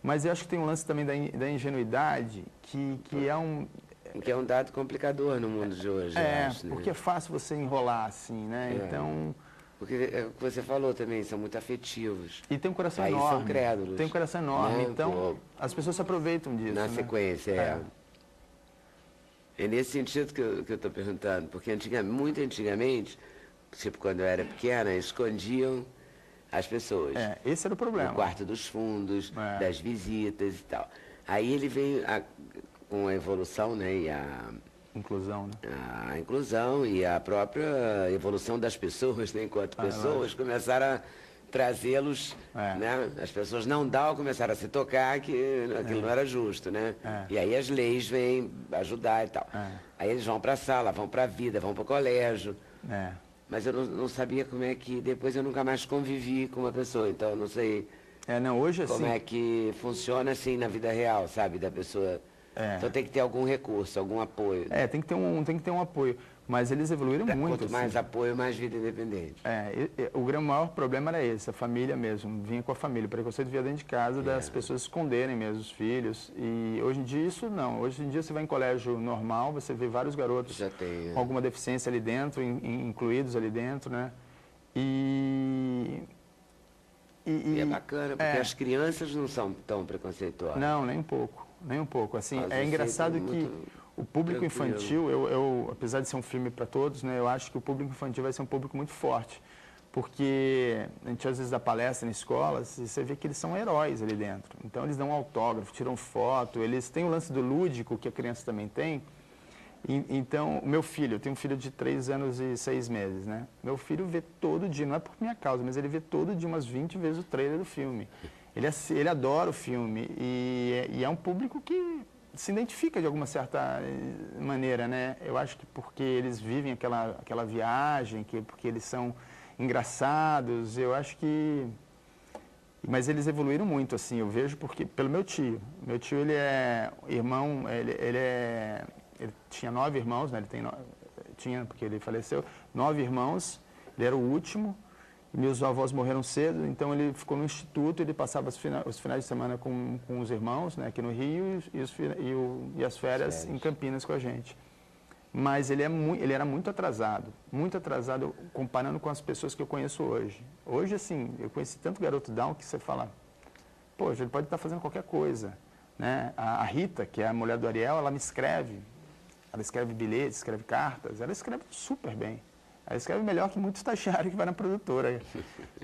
Speaker 6: Mas eu acho que tem um lance também da ingenuidade, que é um...
Speaker 1: Que é um dado complicador no mundo de hoje, eu acho, né?
Speaker 6: Porque é fácil você enrolar assim, né? Então...
Speaker 1: Porque é o que você falou também, são muito afetivos.
Speaker 6: E tem um coração
Speaker 1: Aí
Speaker 6: enorme.
Speaker 1: são crédulos.
Speaker 6: Tem um coração enorme,
Speaker 1: né?
Speaker 6: então as pessoas se aproveitam disso,
Speaker 1: Na
Speaker 6: né?
Speaker 1: sequência, É nesse sentido que eu estou perguntando, porque muito antigamente, tipo quando eu era pequena, escondiam as pessoas.
Speaker 6: Esse era o problema.
Speaker 1: No quarto dos fundos, das visitas e tal. Aí ele veio com a evolução, né, e a
Speaker 6: inclusão, né?
Speaker 1: A inclusão e a própria evolução das pessoas, né, enquanto pessoas, começaram a trazê-los, né? As pessoas não começaram a se tocar que aquilo não era justo, né? E aí as leis vêm ajudar e tal. Aí eles vão para a sala, vão para a vida, vão para o colégio. Mas eu não sabia como é que... Depois eu nunca mais convivi com uma pessoa, então eu não sei
Speaker 6: hoje,
Speaker 1: como
Speaker 6: assim,
Speaker 1: é que funciona assim na vida real, sabe? Da pessoa... Então tem que ter algum recurso, algum apoio.
Speaker 6: Tem que ter um apoio. Mas eles evoluíram muito.
Speaker 1: Quanto mais apoio, mais vida independente.
Speaker 6: O maior problema era esse, a família mesmo. Vinha com a família. O preconceito vinha dentro de casa das pessoas esconderem mesmo os filhos. E hoje em dia isso não. Hoje em dia você vai em colégio normal, você vê vários garotos com alguma deficiência ali dentro, incluídos ali dentro, né? E
Speaker 1: é bacana, porque as crianças não são tão preconceituosas.
Speaker 6: Não, nem um pouco. Nem um pouco. Assim, é engraçado que o público infantil, apesar de ser um filme para todos, né, eu acho que o público infantil vai ser um público muito forte. Porque a gente às vezes dá palestra em escolas e você vê que eles são heróis ali dentro. Então eles dão autógrafo, tiram foto, eles têm o lance do lúdico que a criança também tem. Então, o meu filho, eu tenho um filho de 3 anos e 6 meses, né? Meu filho vê todo dia, não é por minha causa, mas ele vê todo dia umas 20 vezes o trailer do filme. ele adora o filme e é um público que se identifica de alguma certa maneira, né? Eu acho que porque eles vivem aquela viagem, porque eles são engraçados, eu acho que... Mas eles evoluíram muito, assim, eu vejo porque pelo meu tio. Meu tio, ele é irmão, ele tinha 9 irmãos, né? Tinha, porque ele faleceu, 9 irmãos, ele era o último. Meus avós morreram cedo, então ele ficou no instituto, ele passava os finais de semana com os irmãos, né, aqui no Rio, e as férias em Campinas com a gente. Mas ele era muito atrasado comparando com as pessoas que eu conheço hoje. Hoje, assim, eu conheci tanto garoto down que você fala, poxa, ele pode estar fazendo qualquer coisa, né? A Rita, que é a mulher do Ariel, ela escreve bilhetes, escreve cartas, ela escreve super bem. Ela escreve melhor que muito estagiário que vai na produtora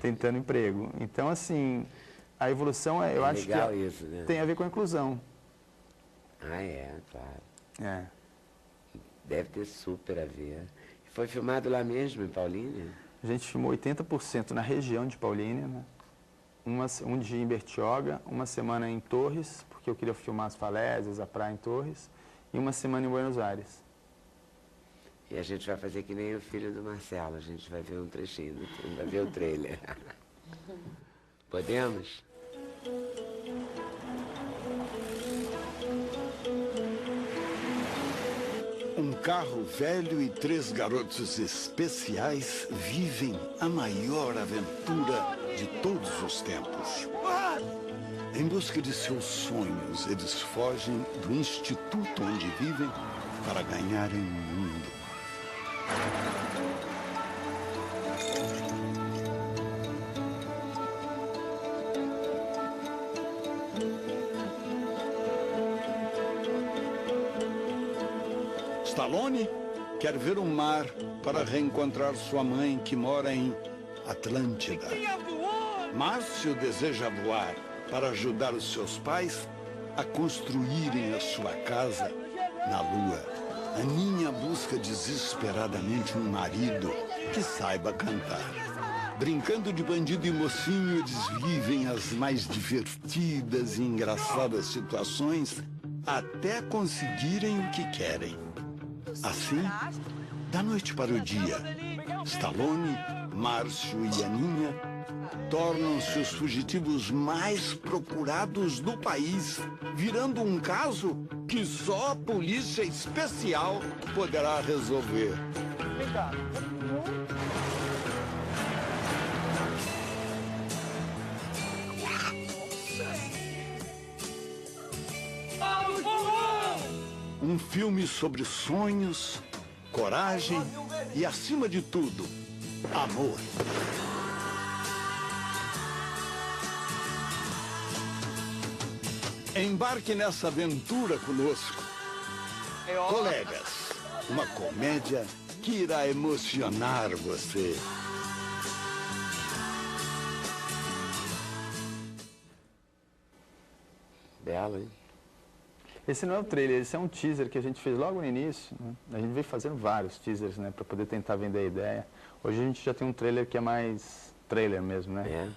Speaker 6: tentando emprego. Então, assim, a evolução, eu acho que
Speaker 1: isso, né?
Speaker 6: Tem a ver com a inclusão.
Speaker 1: Claro.
Speaker 6: É.
Speaker 1: Deve ter super a ver. Foi filmado lá mesmo, em Paulínia?
Speaker 6: A gente filmou 80% na região de Paulínia, né? Um dia em Bertioga, uma semana em Torres, porque eu queria filmar as falésias, a praia em Torres, e uma semana em Buenos Aires.
Speaker 1: E a gente vai fazer que nem o filho do Marcelo, a gente vai ver um trechinho, vai ver o trailer. Podemos?
Speaker 7: Um carro velho e 3 garotos especiais vivem a maior aventura de todos os tempos. Em busca de seus sonhos, eles fogem do instituto onde vivem para ganharem o mundo. Stallone quer ver o mar para reencontrar sua mãe que mora em Atlântida. Márcio deseja voar para ajudar os seus pais a construírem a sua casa na Lua. Aninha busca desesperadamente um marido que saiba cantar. Brincando de bandido e mocinho, eles vivem as mais divertidas e engraçadas situações até conseguirem o que querem. Assim, da noite para o dia, Stallone, Márcio e Aninha tornam-se os fugitivos mais procurados do país, virando um caso que só a polícia especial poderá resolver.
Speaker 6: Vem cá.
Speaker 7: Um filme sobre sonhos, coragem e, acima de tudo, amor. Embarque nessa aventura conosco. Colegas, uma comédia que irá emocionar você.
Speaker 1: Belo, hein?
Speaker 6: Esse não é o trailer, esse é um teaser que a gente fez logo no início, né? A gente veio fazendo vários teasers, né, para poder tentar vender a ideia. Hoje a gente já tem um trailer que é mais trailer mesmo, né?
Speaker 1: É.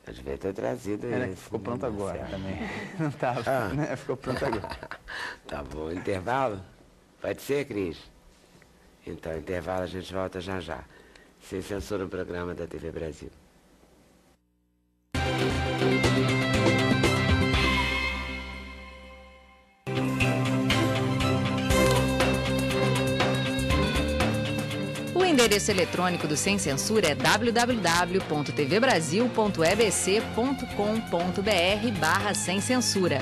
Speaker 1: Eu devia ter trazido
Speaker 6: né,
Speaker 1: esse.
Speaker 6: ficou pronto agora também. Não tava, né? Ficou pronto agora.
Speaker 1: Tá bom, intervalo? Pode ser, Cris? Então, intervalo, a gente volta já já. Sem censura, o programa da TV Brasil.
Speaker 4: O endereço eletrônico do Sem Censura é www.tvbrasil.ebc.com.br/sem censura.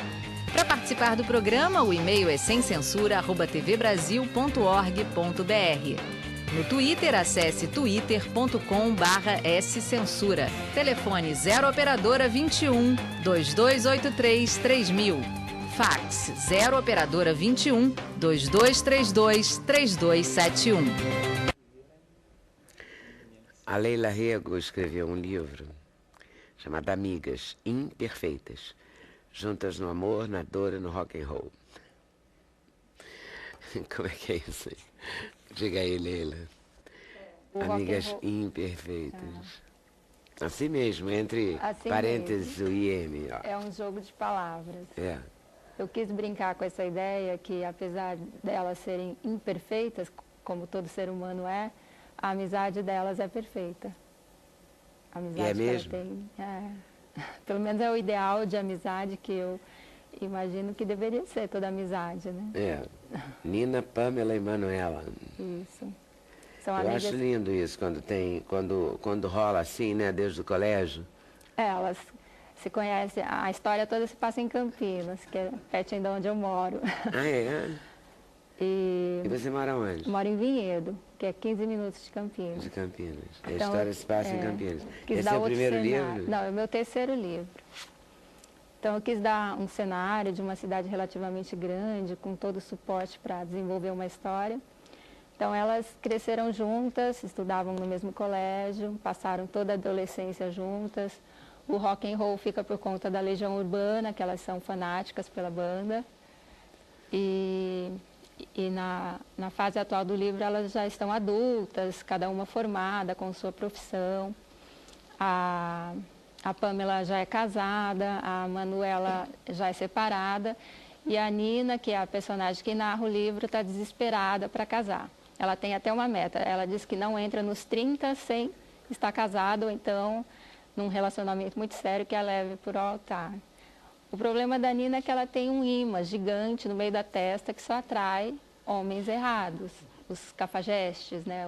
Speaker 4: Para participar do programa, o e-mail é semcensura@tvbrasil.org.br. No Twitter, acesse twitter.com/scensura. Telefone 0 operadora 21 2283 3000. Fax 0 operadora 21 2232 3271.
Speaker 1: A Leila Rego escreveu um livro chamado Amigas Imperfeitas, juntas no amor, na dor e no rock and roll. Como é que é isso aí? Diga aí, Leila. Amigas imperfeitas. Assim mesmo, entre
Speaker 5: Assim
Speaker 1: parênteses o IM. Ó.
Speaker 5: É um jogo de palavras.
Speaker 1: É.
Speaker 5: Eu quis brincar com essa ideia que, apesar delas serem imperfeitas, como todo ser humano é, a amizade delas é perfeita. A amizade
Speaker 1: E é
Speaker 5: que
Speaker 1: mesmo?
Speaker 5: ela tem, pelo menos é o ideal de amizade que eu imagino que deveria ser toda amizade, né?
Speaker 1: É. Nina, Pamela e Manuela.
Speaker 5: Isso. São
Speaker 1: Eu
Speaker 5: amigas.
Speaker 1: acho lindo isso, quando rola assim, né, desde o colégio.
Speaker 5: Elas se conhecem, a história toda se passa em Campinas, que é pertinho de onde eu moro.
Speaker 1: Ah, é?
Speaker 5: E
Speaker 1: E você mora onde?
Speaker 5: moro em Vinhedo, que é 15 minutos de Campinas.
Speaker 1: De Campinas. A
Speaker 5: Então,
Speaker 1: história se passa em Campinas.
Speaker 5: Quis
Speaker 1: Esse
Speaker 5: dar
Speaker 1: é o
Speaker 5: outro
Speaker 1: primeiro
Speaker 5: cenário.
Speaker 1: livro?
Speaker 5: Não, é o meu terceiro livro. Então, eu quis dar um cenário de uma cidade relativamente grande, com todo o suporte para desenvolver uma história. Então, elas cresceram juntas, estudavam no mesmo colégio, passaram toda a adolescência juntas. O rock and roll fica por conta da Legião Urbana, que elas são fanáticas pela banda. E na fase atual do livro, elas já estão adultas, cada uma formada com sua profissão. A Pamela já é casada, a Manuela já é separada. E a Nina, que é a personagem que narra o livro, está desesperada para casar. Ela tem até uma meta. Ela diz que não entra nos 30 sem estar casada ou então num relacionamento muito sério que a leve por ao altar. O problema da Nina é que ela tem um imã gigante no meio da testa que só atrai homens errados, os cafajestes, né?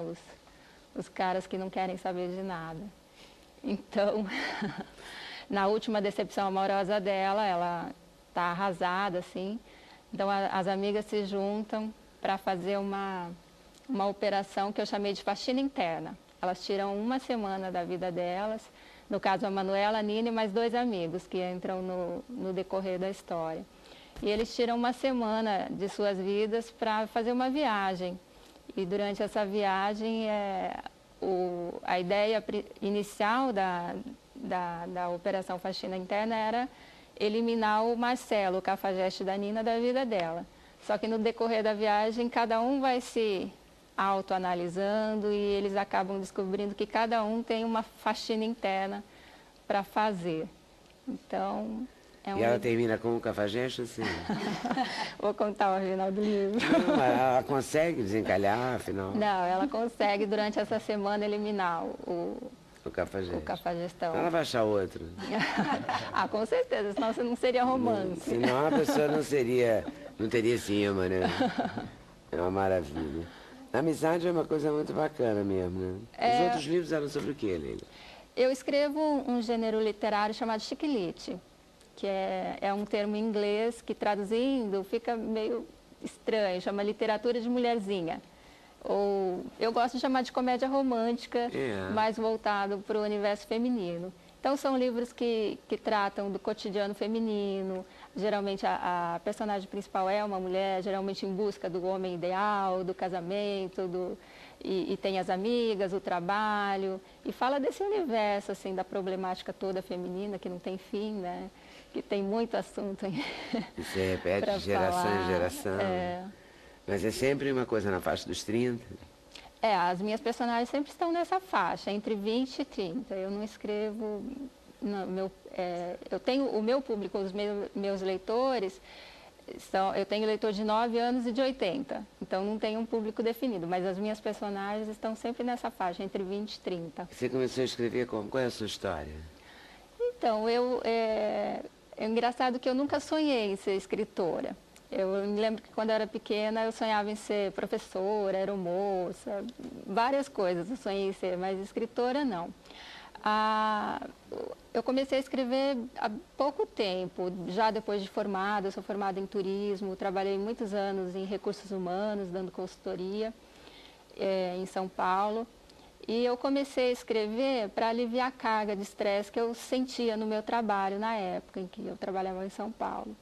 Speaker 5: Os caras que não querem saber de nada. Então, na última decepção amorosa dela, ela está arrasada, assim. Então, as amigas se juntam para fazer uma operação que eu chamei de faxina interna. Elas tiram uma semana da vida delas, no caso a Manuela, a Nina e mais 2 amigos que entram no decorrer da história. E eles tiram uma semana de suas vidas para fazer uma viagem. E durante essa viagem, a ideia inicial da Operação Faxina Interna era eliminar o Marcelo, o cafajeste da Nina, da vida dela. Só que no decorrer da viagem, cada um vai se autoanalisando e eles acabam descobrindo que cada um tem uma faxina interna para fazer. Então,
Speaker 1: E ela termina com um cafajeste assim?
Speaker 5: Vou contar o final do livro.
Speaker 1: Não, ela consegue desencalhar, afinal?
Speaker 5: Não, ela consegue durante essa semana eliminar o
Speaker 1: cafajeste.
Speaker 5: O cafajestão.
Speaker 1: Ela vai achar outro.
Speaker 5: Ah, com certeza, senão você não seria romance.
Speaker 1: Senão a pessoa não teria cima, né? É uma maravilha. A amizade é uma coisa muito bacana mesmo, né? Os outros livros eram sobre o que, Leila?
Speaker 5: Eu escrevo um gênero literário chamado chiquilite, que é um termo em inglês que, traduzindo, fica meio estranho, chama literatura de mulherzinha. Ou eu gosto de chamar de comédia romântica, mais voltado para o universo feminino. Então, são livros que tratam do cotidiano feminino. Geralmente, a personagem principal é uma mulher, geralmente em busca do homem ideal, do casamento, e tem as amigas, o trabalho. E fala desse universo, assim, da problemática toda feminina, que não tem fim, né? Que tem muito assunto.
Speaker 1: E se repete de geração em geração. Mas é sempre uma coisa na faixa dos 30?
Speaker 5: As minhas personagens sempre estão nessa faixa, entre 20 e 30. Eu não escrevo... eu tenho o meu público, os meus leitores, eu tenho leitor de 9 anos e de 80. Então, não tenho um público definido, mas as minhas personagens estão sempre nessa faixa, entre 20 e 30.
Speaker 1: Você começou a escrever como? Qual é a sua história?
Speaker 5: Então, é engraçado que eu nunca sonhei em ser escritora. Eu me lembro que quando eu era pequena eu sonhava em ser professora, aeromoça, várias coisas eu sonhei em ser, mas escritora não. Eu comecei a escrever há pouco tempo, já depois de formada. Eu sou formada em turismo, trabalhei muitos anos em recursos humanos, dando consultoria em São Paulo. E eu comecei a escrever para aliviar a carga de estresse que eu sentia no meu trabalho na época em que eu trabalhava em São Paulo.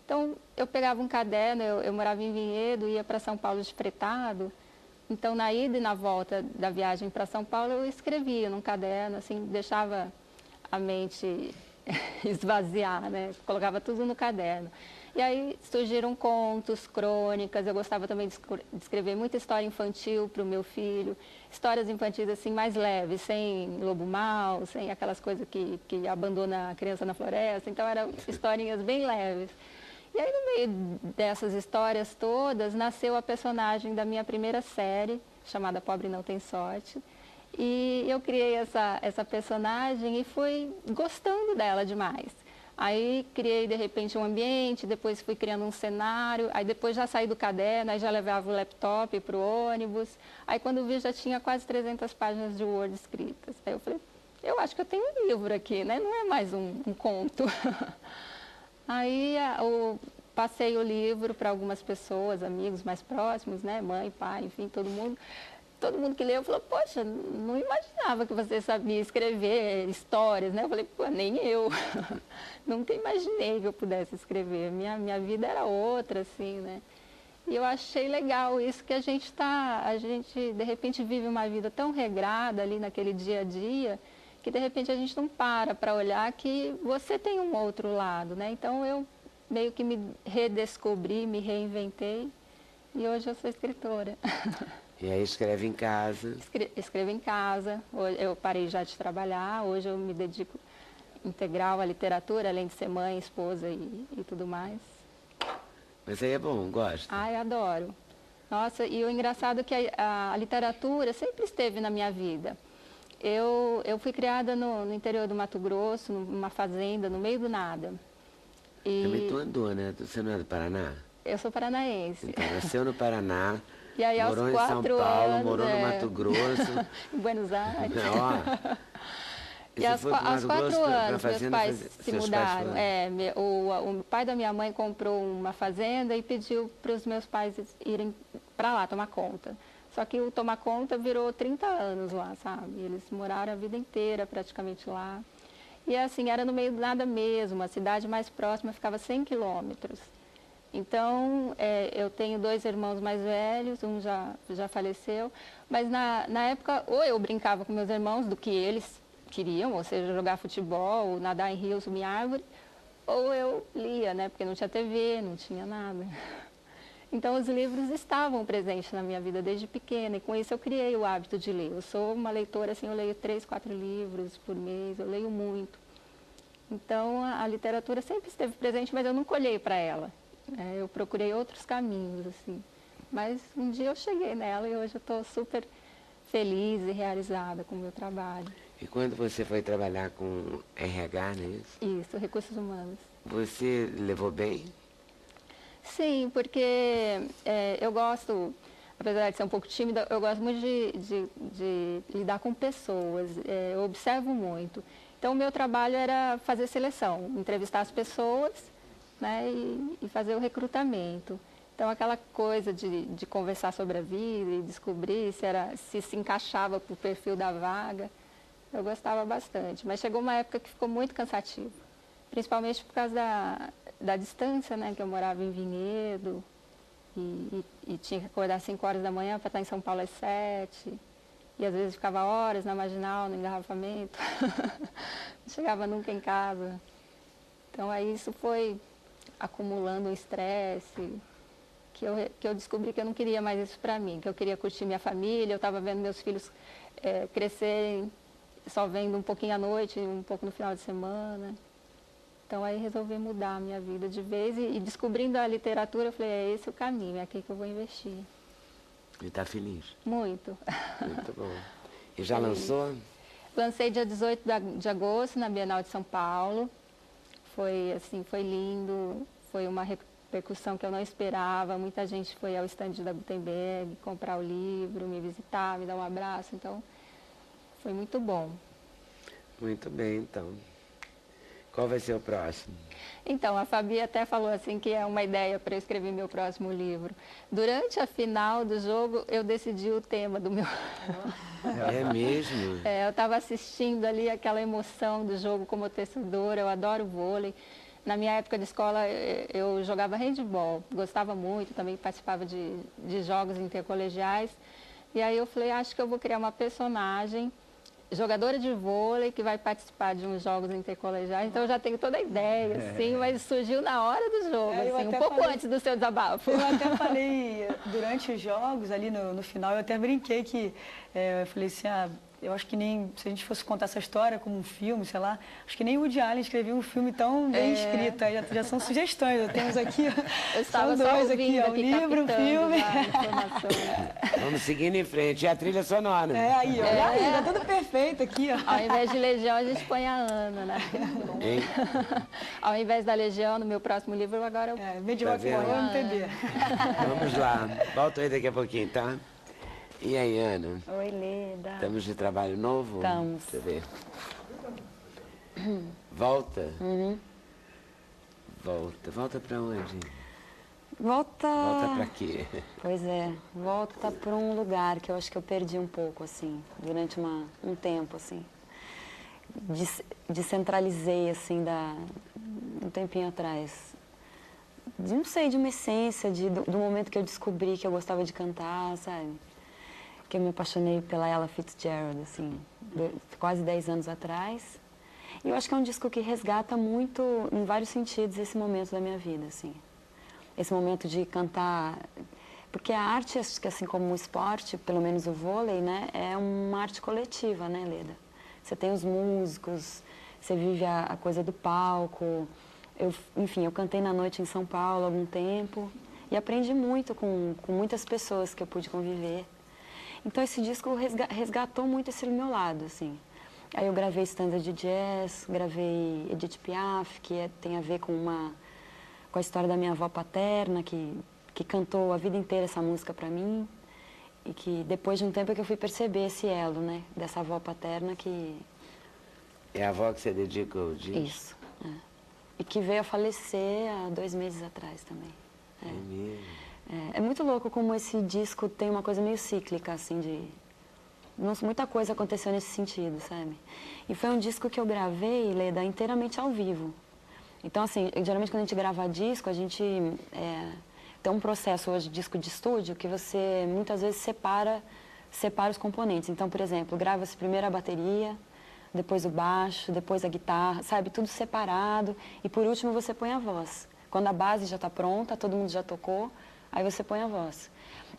Speaker 5: Então, eu pegava um caderno, eu morava em Vinhedo, ia para São Paulo de fretado. Então, na ida e na volta da viagem para São Paulo, eu escrevia num caderno, assim, deixava a mente esvaziar, né? Colocava tudo no caderno. E aí surgiram contos, crônicas, eu gostava também de escrever muita história infantil para o meu filho, histórias infantis assim mais leves, sem lobo mau, sem aquelas coisas que abandona a criança na floresta, então eram historinhas bem leves. E aí no meio dessas histórias todas, nasceu a personagem da minha primeira série, chamada Pobre Não Tem Sorte, e eu criei essa personagem e fui gostando dela demais. Aí criei, de repente, um ambiente, depois fui criando um cenário, aí depois já saí do caderno, aí já levava o laptop para o ônibus. Aí quando vi já tinha quase 300 páginas de Word escritas. Aí eu falei, eu acho que eu tenho um livro aqui, né? Não é mais um conto. Aí eu passei o livro para algumas pessoas, amigos mais próximos, né? Mãe, pai, enfim, todo mundo. Todo mundo que leu falou, poxa, não imaginava que você sabia escrever histórias, né? Eu falei, pô, nem eu. Nunca imaginei que eu pudesse escrever. Minha vida era outra, assim, né? E eu achei legal isso que a gente de repente vive uma vida tão regrada ali naquele dia a dia, que de repente a gente não para olhar que você tem um outro lado, né? Então eu meio que me redescobri, me reinventei e hoje eu sou escritora.
Speaker 1: E aí escreve em casa?
Speaker 5: Escrevo em casa, eu parei já de trabalhar, hoje eu me dedico integral à literatura, além de ser mãe, esposa e tudo mais.
Speaker 1: Mas aí é bom, gosta?
Speaker 5: Ai, adoro. Nossa, e o engraçado é que a literatura sempre esteve na minha vida. Eu fui criada no interior do Mato Grosso, numa fazenda, no meio do nada.
Speaker 1: Também tu andou, né? Você não é do Paraná?
Speaker 5: Eu sou paranaense.
Speaker 1: Então, nasceu no Paraná.
Speaker 5: E aí,
Speaker 1: morou
Speaker 5: aos
Speaker 1: em São Paulo,
Speaker 5: anos,
Speaker 1: morou no Mato Grosso.
Speaker 5: Em Buenos Aires.
Speaker 1: Ó,
Speaker 5: e aos 4 anos, meus pais se mudaram. O pai da minha mãe comprou uma fazenda e pediu para os meus pais irem para lá tomar conta. Só que o tomar conta virou 30 anos lá, sabe? Eles moraram a vida inteira praticamente lá. E assim, era no meio do nada mesmo. A cidade mais próxima ficava 100 quilômetros. Então, eu tenho 2 irmãos mais velhos, um já faleceu, mas na época, ou eu brincava com meus irmãos do que eles queriam, ou seja, jogar futebol, nadar em rio, subir em árvore, ou eu lia, né, porque não tinha TV, não tinha nada. Então, os livros estavam presentes na minha vida desde pequena, e com isso eu criei o hábito de ler. Eu sou uma leitora, assim, eu leio 3, 4 livros por mês, eu leio muito. Então, a literatura sempre esteve presente, mas eu nunca olhei para ela. Eu procurei outros caminhos, assim. Mas um dia eu cheguei nela e hoje eu estou super feliz e realizada com o meu trabalho.
Speaker 1: E quando você foi trabalhar com RH, não é isso?
Speaker 5: Isso, recursos humanos.
Speaker 1: Você levou bem?
Speaker 5: Sim, porque eu gosto, apesar de ser um pouco tímida, eu gosto muito de lidar com pessoas, eu observo muito. Então, o meu trabalho era fazer seleção, entrevistar as pessoas, né, e fazer o recrutamento. Então, aquela coisa de conversar sobre a vida e descobrir se encaixava para o perfil da vaga, eu gostava bastante. Mas chegou uma época que ficou muito cansativo, principalmente por causa da distância, né, que eu morava em Vinhedo e tinha que acordar às 5 horas da manhã para estar em São Paulo às 7. E às vezes ficava horas na Marginal, no engarrafamento. Não chegava nunca em casa. Então, aí isso foi acumulando um estresse, que eu descobri que eu não queria mais isso para mim, que eu queria curtir minha família, eu estava vendo meus filhos crescerem, só vendo um pouquinho à noite, um pouco no final de semana. Então, aí resolvi mudar a minha vida de vez e descobrindo a literatura, eu falei, é esse o caminho, é aqui que eu vou investir.
Speaker 1: E está feliz?
Speaker 5: Muito.
Speaker 1: Muito bom. E já
Speaker 5: feliz.
Speaker 1: lançou?
Speaker 5: Lancei dia 18 de agosto na Bienal de São Paulo. Foi assim, foi lindo, foi uma repercussão que eu não esperava. Muita gente foi ao estande da Gutenberg comprar o livro, me visitar, me dar um abraço. Então, foi muito bom.
Speaker 1: Muito bem, então. Qual vai ser o próximo?
Speaker 5: Então, a Fabi até falou assim que é uma ideia para eu escrever meu próximo livro. Durante a final do jogo, eu decidi o tema do meu...
Speaker 1: É mesmo?
Speaker 5: Eu estava assistindo ali aquela emoção do jogo como torcedora, eu adoro vôlei. Na minha época de escola, eu jogava handebol, gostava muito, também participava de jogos intercolegiais. E aí eu falei, acho que eu vou criar uma personagem jogadora de vôlei que vai participar de uns jogos intercolegiais, então eu já tenho toda a ideia, assim, mas surgiu na hora do jogo, assim, um pouco antes do seu desabafo.
Speaker 3: Eu até falei, durante os jogos, ali no final, eu até brinquei que, eu falei assim, eu acho que nem, se a gente fosse contar essa história como um filme, sei lá, acho que nem o Woody Allen escreveu um filme tão bem escrito, aí já são sugestões, temos aqui,
Speaker 5: são
Speaker 3: dois aqui, um livro, um filme.
Speaker 1: Vamos seguindo em frente, e a trilha sonora.
Speaker 3: Aí, ó, tá tudo perfeito aqui, ó.
Speaker 5: Ao invés de Legião, a gente põe a Ana, né?
Speaker 1: Hein?
Speaker 5: Ao invés da Legião, no meu próximo livro, agora eu
Speaker 3: vem de volta
Speaker 1: vendo?
Speaker 3: com o MPB.
Speaker 1: Vamos lá, volto aí daqui a pouquinho, tá? E aí, Ana?
Speaker 8: Oi, Leda.
Speaker 1: Estamos de trabalho novo?
Speaker 8: Estamos.
Speaker 1: Deixa eu ver. Volta? Volta pra onde?
Speaker 8: Volta
Speaker 1: pra quê?
Speaker 8: Pois é, volta para um lugar que eu acho que eu perdi um pouco, assim, durante um tempo, assim. Descentralizei, assim, um tempinho atrás. Não sei, de uma essência, do momento que eu descobri que eu gostava de cantar, sabe? Que eu me apaixonei pela Ella Fitzgerald, assim, quase 10 anos atrás. E eu acho que é um disco que resgata muito, em vários sentidos, esse momento da minha vida, assim. Esse momento de cantar... Porque a arte, assim como o esporte, pelo menos o vôlei, né, é uma arte coletiva, né, Leda? Você tem os músicos, você vive a coisa do palco. Enfim, eu cantei na noite em São Paulo há algum tempo e aprendi muito com muitas pessoas que eu pude conviver. Então, esse disco resgatou muito esse meu lado, assim. Aí eu gravei standard de jazz, gravei Edith Piaf, que tem a ver com a história da minha avó paterna, que cantou a vida inteira essa música para mim. E que depois de um tempo é que eu fui perceber esse elo, né, dessa avó paterna que...
Speaker 1: É a avó que você dedica o disco?
Speaker 8: Isso, E que veio a falecer há 2 meses atrás também.
Speaker 1: É mesmo?
Speaker 8: É muito louco como esse disco tem uma coisa meio cíclica, assim, muita coisa aconteceu nesse sentido, sabe? E foi um disco que eu gravei, Leda, inteiramente ao vivo. Então, assim, geralmente quando a gente grava disco, a gente tem um processo hoje de disco de estúdio que você, muitas vezes, separa os componentes. Então, por exemplo, grava-se primeiro a bateria, depois o baixo, depois a guitarra, sabe? Tudo separado. E, por último, você põe a voz. Quando a base já está pronta, todo mundo já tocou, aí você põe a voz.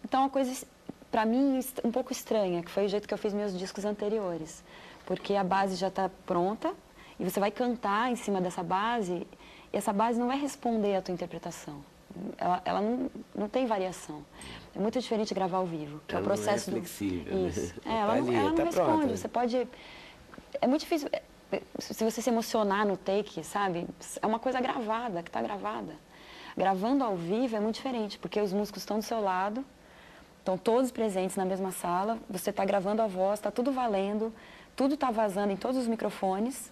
Speaker 8: Então, é uma coisa, para mim, um pouco estranha, que foi o jeito que eu fiz meus discos anteriores. Porque a base já está pronta e você vai cantar em cima dessa base e essa base não vai responder à tua interpretação. Ela não tem variação. É muito diferente gravar ao vivo, que
Speaker 1: ela
Speaker 8: é o processo
Speaker 1: não é flexível,
Speaker 8: do... Isso.
Speaker 1: Né?
Speaker 8: Ela não
Speaker 1: tá
Speaker 8: responde,
Speaker 1: pronta.
Speaker 8: você pode... É muito difícil... Se você se emocionar no take, sabe? É uma coisa gravada, que está gravada. Gravando ao vivo é muito diferente, porque os músicos estão do seu lado, estão todos presentes na mesma sala, você está gravando a voz, está tudo valendo, tudo está vazando em todos os microfones.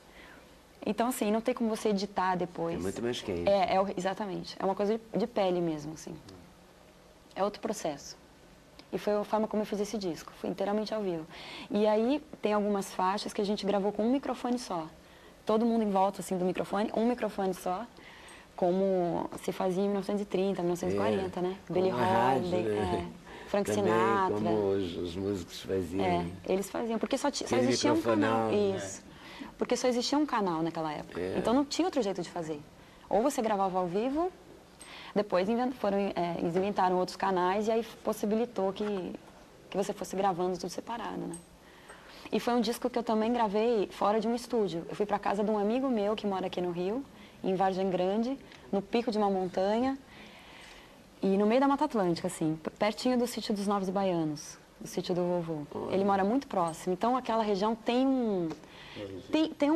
Speaker 8: Então, assim, não tem como você editar depois.
Speaker 1: É muito mais quente.
Speaker 8: Exatamente. É uma coisa de pele mesmo, assim. É outro processo. E foi a forma como eu fiz esse disco, foi inteiramente ao vivo. E aí tem algumas faixas que a gente gravou com um microfone só. Todo mundo em volta, assim, do microfone, um microfone só, como se fazia em 1930, 1940, né? Billie Holiday,
Speaker 1: né?
Speaker 8: Frank
Speaker 1: Também,
Speaker 8: Sinatra.
Speaker 1: como os músicos faziam.
Speaker 8: Eles faziam, porque só
Speaker 1: Aquele
Speaker 8: existia um canal.
Speaker 1: microfonão,
Speaker 8: Isso. Porque só existia um canal naquela época. Então não tinha outro jeito de fazer. Ou você gravava ao vivo, depois eles inventaram outros canais e aí possibilitou que você fosse gravando tudo separado, né? E foi um disco que eu também gravei fora de um estúdio. Eu fui para casa de um amigo meu que mora aqui no Rio, em Vargem Grande, no pico de uma montanha e no meio da Mata Atlântica, assim, pertinho do sítio dos Novos Baianos, do sítio do vovô. Ele mora muito próximo, então aquela região tem um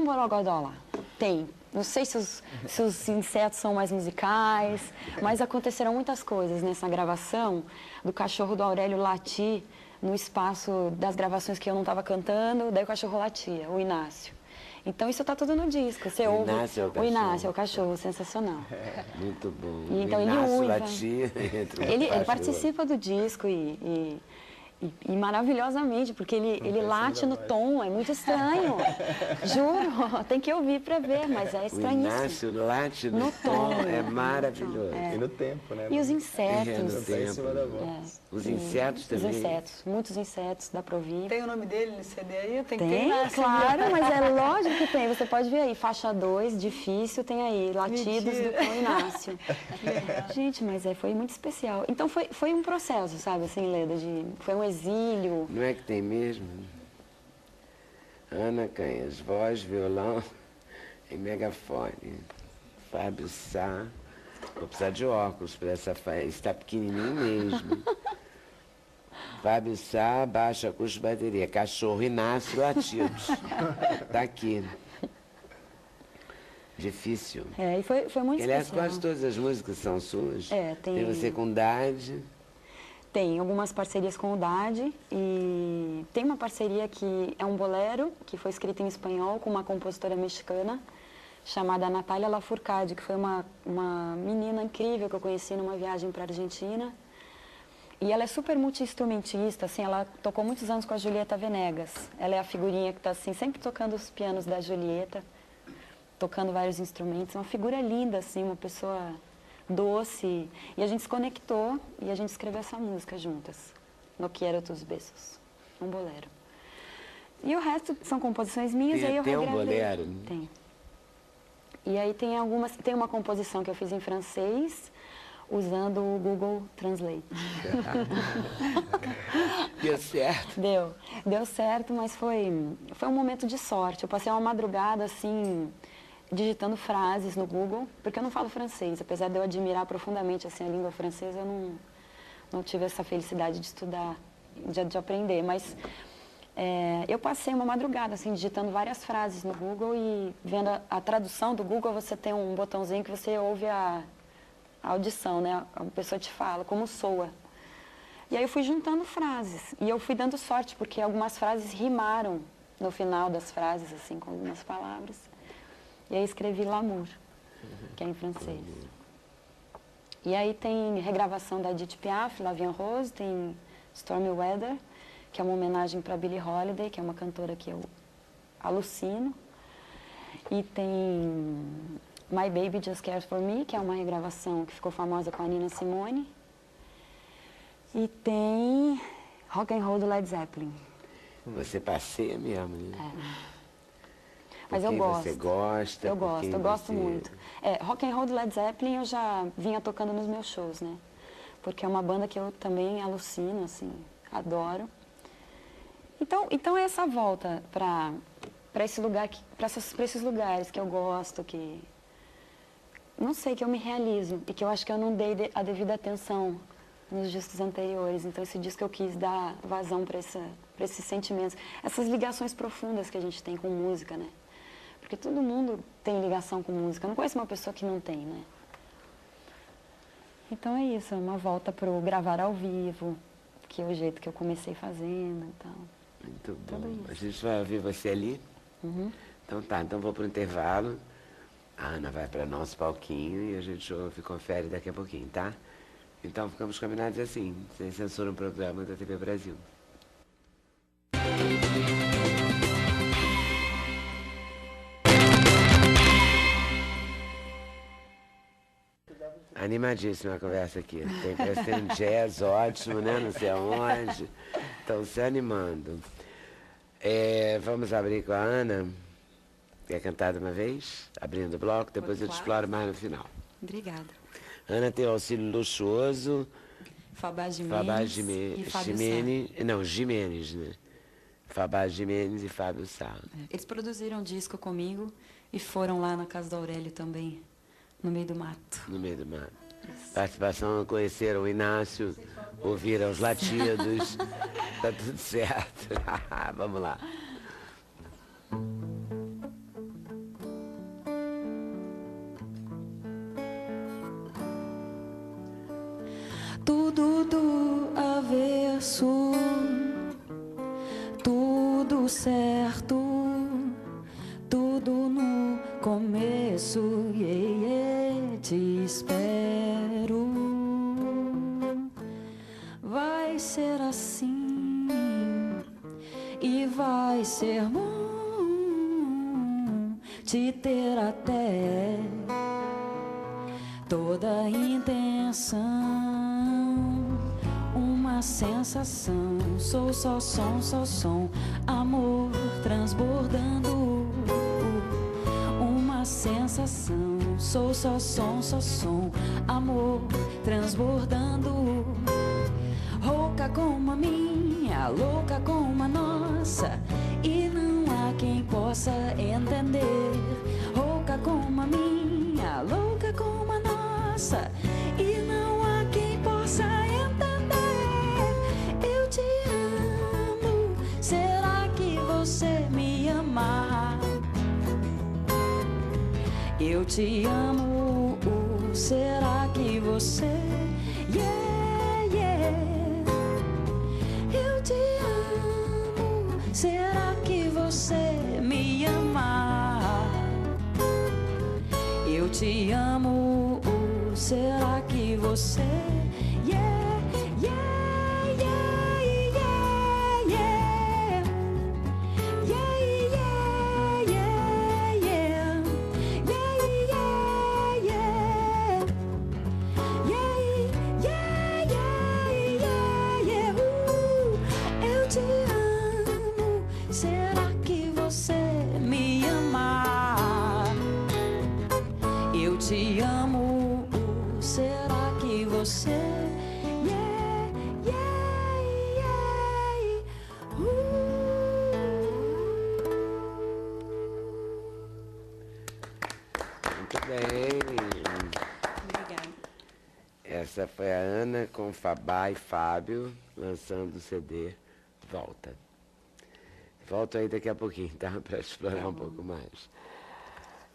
Speaker 8: borogodó lá, tem. Não sei se os insetos são mais musicais, mas aconteceram muitas coisas nessa gravação do cachorro do Aurélio latir no espaço das gravações que eu não estava cantando, daí o cachorro latia, o Inácio. Então isso está tudo no disco. Você ouve. O Inácio é o cachorro, sensacional.
Speaker 1: Muito bom.
Speaker 8: E, então
Speaker 1: o Inácio
Speaker 8: ele uiva.
Speaker 1: latia entre
Speaker 8: Ele participa do disco e E maravilhosamente, porque ele late no tom, é muito estranho. Juro, tem que ouvir para ver, mas é estranhíssimo.
Speaker 1: O Inácio late no tom, é maravilhoso.
Speaker 6: E no tempo, né?
Speaker 8: E os insetos.
Speaker 6: Em cima da voz.
Speaker 1: Os insetos também.
Speaker 8: Os insetos, muitos insetos, dá para ouvir.
Speaker 3: Tem o nome dele no CD aí? Tem que ter
Speaker 8: Tem,
Speaker 3: Inácio,
Speaker 8: claro,
Speaker 3: né?
Speaker 8: mas é lógico que tem. Você pode ver aí, faixa 2, difícil, tem aí, latidos do Tom Inácio. Gente, mas foi muito especial. Então foi um processo, sabe, assim, Leda, foi um exílio.
Speaker 1: Não é que tem mesmo? Ana Canhas, voz, violão e megafone. Fábio Sá. Vou precisar de óculos para essa faixa. Está pequenininho mesmo. Fábio Sá, baixo acústico, bateria. Cachorro, Inácio, latidos. Tá aqui. Difícil.
Speaker 8: E foi muito
Speaker 1: Aliás,
Speaker 8: especial.
Speaker 1: quase todas as músicas são suas.
Speaker 8: Tem...
Speaker 1: Tem você com Dade.
Speaker 8: Tem algumas parcerias com o Dade e tem uma parceria que é um bolero, que foi escrito em espanhol com uma compositora mexicana chamada Natália Lafourcade, que foi uma menina incrível que eu conheci numa viagem para a Argentina. E ela é super multi-instrumentista, assim, ela tocou muitos anos com a Julieta Venegas. Ela é a figurinha que está assim, sempre tocando os pianos da Julieta, tocando vários instrumentos. Uma figura linda, assim, uma pessoa doce. E a gente se conectou e a gente escreveu essa música juntas, No Quiero Tus Besos, um bolero. E o resto são composições minhas, e aí eu regravei.
Speaker 1: Tem um bolero?
Speaker 8: Tem. E aí tem uma composição que eu fiz em francês, usando o Google Translate.
Speaker 1: Deu certo?
Speaker 8: Deu certo, mas foi um momento de sorte. Eu passei uma madrugada, assim, digitando frases no Google, porque eu não falo francês. Apesar de eu admirar profundamente, assim, a língua francesa, eu não tive essa felicidade de estudar, de aprender. Mas eu passei uma madrugada, assim, digitando várias frases no Google e vendo a tradução do Google, você tem um botãozinho que você ouve a audição, né? A pessoa te fala, como soa. E aí eu fui juntando frases. E eu fui dando sorte, porque algumas frases rimaram no final das frases, assim, com algumas palavras. E aí escrevi L'amour, que é em francês. E aí tem regravação da Edith Piaf, La Vie en Rose, tem Stormy Weather, que é uma homenagem para Billie Holiday, que é uma cantora que eu alucino. E tem My Baby Just Cares For Me, que é uma regravação que ficou famosa com a Nina Simone. E tem Rock and Roll do Led Zeppelin.
Speaker 1: Você passeia mesmo, né?
Speaker 8: Mas eu gosto.
Speaker 1: Você gosta?
Speaker 8: Eu gosto muito. Rock and Roll do Led Zeppelin eu já vinha tocando nos meus shows, né? Porque é uma banda que eu também alucino, assim, adoro. Então é essa volta para esse lugar, para esses lugares que eu gosto, que não sei, que eu me realizo e que eu acho que eu não dei a devida atenção nos discos anteriores. Então esse disco eu quis dar vazão para esses sentimentos, essas ligações profundas que a gente tem com música, né? Porque todo mundo tem ligação com música. Eu não conheço uma pessoa que não tem, né? Então é isso, é uma volta para o gravar ao vivo, que é o jeito que eu comecei fazendo e tal.
Speaker 1: Muito bom. A gente vai ouvir você ali?
Speaker 8: Uhum.
Speaker 1: Então tá, então vou pro intervalo. A Ana vai para nosso palquinho e a gente ouve e confere daqui a pouquinho, tá? Então ficamos combinados assim, sem censura, um programa da TV Brasil. Animadíssima a conversa aqui. Parece que tem um jazz ótimo, né? Não sei aonde. Estão se animando. Vamos abrir com a Ana. Quer cantar de uma vez? Abrindo o bloco, depois eu te exploro mais no final.
Speaker 9: Obrigada.
Speaker 1: Ana tem o auxílio luxuoso.
Speaker 9: Fabá
Speaker 1: Jimenez
Speaker 9: e Fábio Sá.
Speaker 1: Não, Jimenez, né? Fabá Jimenez e Fábio Sá.
Speaker 9: Eles produziram um disco comigo e foram lá na casa do Aurélio também, no meio do mato.
Speaker 1: No meio do mato. Participação, conheceram o Inácio, ouviram os latidos. Tá tudo certo. Vamos lá.
Speaker 9: Tudo do avesso, tudo certo, tudo no começo, te espero. Vai ser assim, vai ser bom te ter até toda intenção, uma sensação. Sou só som, amor transbordando. Uma sensação. Sou só som, amor transbordando. Rouca como a minha, louca como a nossa, e não há quem possa entender. Rouca como a minha, louca como a nossa, e não há quem possa entender. Eu te amo, será que você me ama? Eu te amo, será que você... Eu te amo, será que você me ama? Eu te amo, será que você... Te amo, será que você...
Speaker 1: Muito bem.
Speaker 9: Obrigada.
Speaker 1: Essa foi a Ana com Fabá e Fábio lançando o CD Volta. Volto aí daqui a pouquinho, tá? Para explorar um pouco mais.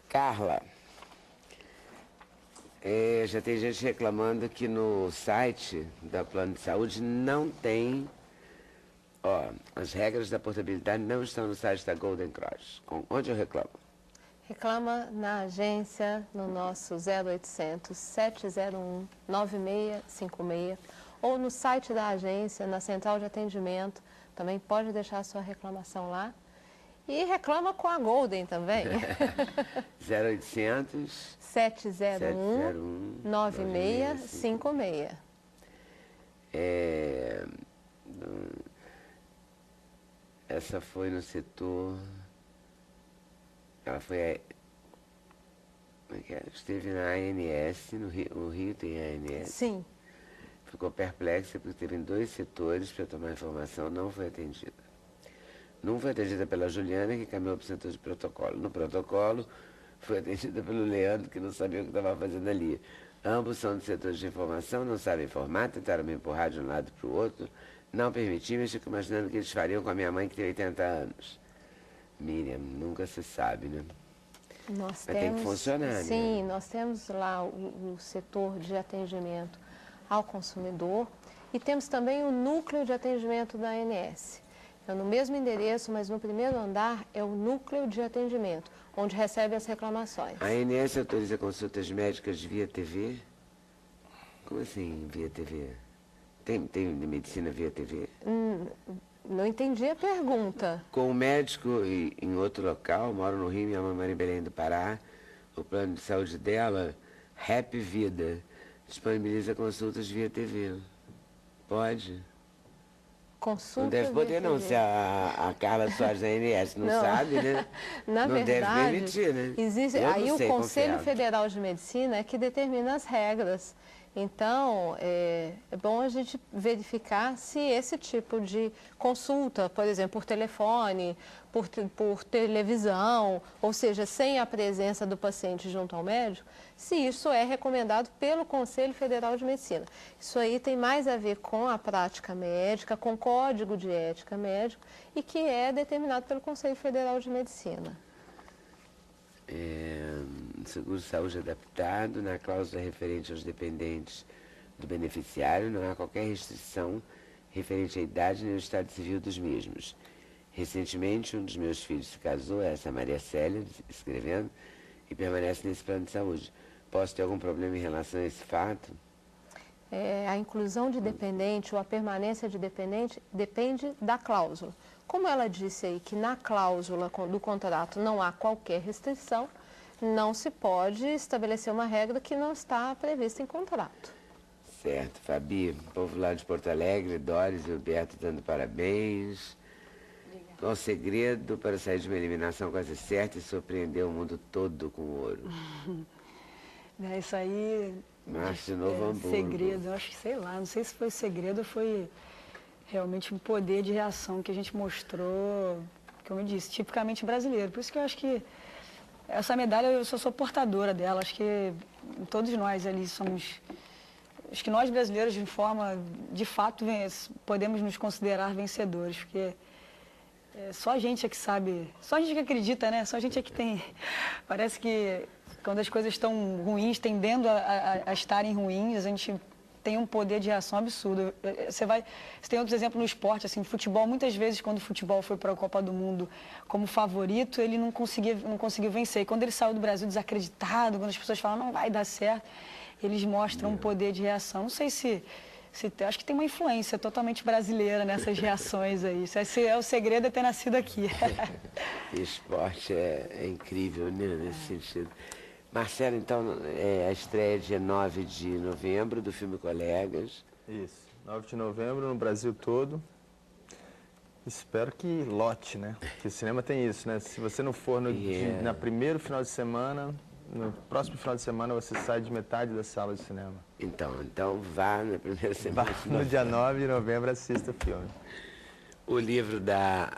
Speaker 1: Carla. Já tem gente reclamando que no site da Plano de Saúde não tem... as regras da portabilidade não estão no site da Golden Cross. Onde eu reclamo?
Speaker 2: Reclama na agência, no nosso 0800 701 9656, ou no site da agência, na central de atendimento. Também pode deixar a sua reclamação lá. E reclama com a Golden também.
Speaker 1: 0800
Speaker 2: 701 9656.
Speaker 1: Essa foi no setor... Ela foi... Como é que é? Esteve na ANS, no Rio tem ANS.
Speaker 2: Sim.
Speaker 1: Ficou perplexa porque teve em 2 setores para tomar informação, não foi atendida. Não foi atendida pela Juliana, que caminhou para o setor de protocolo. No protocolo, foi atendida pelo Leandro, que não sabia o que estava fazendo ali. Ambos são de setores de informação, não sabem informar, tentaram me empurrar de um lado para o outro. Não permiti, mas fico imaginando o que eles fariam com a minha mãe, que tem 80 anos. Miriam, nunca se sabe, né?
Speaker 2: Mas
Speaker 1: tem que funcionar,
Speaker 2: sim,
Speaker 1: né?
Speaker 2: Nós temos lá o setor de atendimento ao consumidor e temos também o núcleo de atendimento da ANS. Então, no mesmo endereço, mas no primeiro andar, é o núcleo de atendimento, onde recebe as reclamações.
Speaker 1: A ANS autoriza consultas médicas via TV? Como assim, via TV? Tem medicina via TV?
Speaker 2: Não entendi a pergunta.
Speaker 1: Com o médico em outro local, moro no Rio, minha mãe mora em Belém do Pará, o plano de saúde dela, Rap Vida, disponibiliza consultas via TV. Pode?
Speaker 2: Consulta
Speaker 1: não deve poder não, se a Carla Soares da ANS não sabe, né?
Speaker 2: Na
Speaker 1: não
Speaker 2: verdade,
Speaker 1: deve permitir, né?
Speaker 2: Existe, aí o Conselho Federal de Medicina é que determina as regras. Então, é bom a gente verificar se esse tipo de consulta, por exemplo, por telefone, por televisão, ou seja, sem a presença do paciente junto ao médico, se isso é recomendado pelo Conselho Federal de Medicina. Isso aí tem mais a ver com a prática médica, com o código de ética médico e que é determinado pelo Conselho Federal de Medicina.
Speaker 1: Seguro de saúde adaptado, na cláusula referente aos dependentes do beneficiário, não há qualquer restrição referente à idade nem ao estado civil dos mesmos. Recentemente, um dos meus filhos se casou, essa Maria Célia, escrevendo, e permanece nesse plano de saúde. Posso ter algum problema em relação a esse fato?
Speaker 2: a inclusão de dependente ou a permanência de dependente depende da cláusula. Como ela disse aí que na cláusula do contrato não há qualquer restrição, não se pode estabelecer uma regra que não está prevista em contrato.
Speaker 1: Certo, Fabi, o povo lá de Porto Alegre, Doris e Roberto dando parabéns. Qual o segredo para sair de uma eliminação quase certa e surpreender o mundo todo com ouro?
Speaker 3: Isso aí...
Speaker 1: Márcio Novo Hamburgo.
Speaker 3: Segredo, eu acho que, sei lá, não sei se foi segredo ou foi realmente um poder de reação que a gente mostrou, como eu disse, tipicamente brasileiro. Por isso que eu acho que essa medalha, eu sou portadora dela. Acho que todos nós ali somos... Acho que nós brasileiros, de forma, de fato, podemos nos considerar vencedores, porque só a gente é que sabe, só a gente que acredita, né? Só a gente é que tem... Parece que quando as coisas estão ruins, tendendo a estarem ruins, a gente tem um poder de reação absurdo. Você tem outros exemplos no esporte, assim, futebol, muitas vezes, quando o futebol foi para a Copa do Mundo como favorito, ele não conseguiu vencer. E quando ele saiu do Brasil desacreditado, quando as pessoas falam, não vai dar certo, eles mostram um poder de reação. Não sei se acho que tem uma influência totalmente brasileira nessas reações aí. O segredo é ter nascido aqui.
Speaker 1: Esporte é incrível, né, nesse sentido. Marcelo, então, a estreia é dia 9 de novembro do filme Colegas.
Speaker 6: Isso, 9 de novembro no Brasil todo. Espero que lote, né? Porque o cinema tem isso, né? Se você não for na primeiro final de semana, no próximo final de semana você sai de metade da sala de cinema.
Speaker 1: Então vá na primeira semana.
Speaker 6: No dia 9 de novembro assista o filme.
Speaker 1: O livro da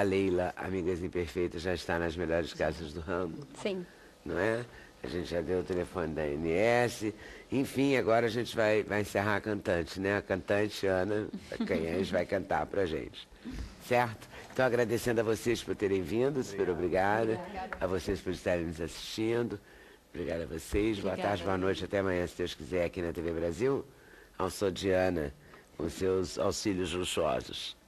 Speaker 1: Leila, Amigas Imperfeitas, já está nas melhores casas do ramo?
Speaker 5: Sim.
Speaker 1: Não é? A gente já deu o telefone da ANS. Enfim, agora a gente vai encerrar a cantante, né? A cantante Ana Canhães vai cantar pra gente. Certo? Então, agradecendo a vocês por terem vindo, super obrigada. A vocês por estarem nos assistindo. Obrigada a vocês. Boa tarde, boa noite, até amanhã, se Deus quiser, aqui na TV Brasil. Ao som de Ana, com seus auxílios luxuosos.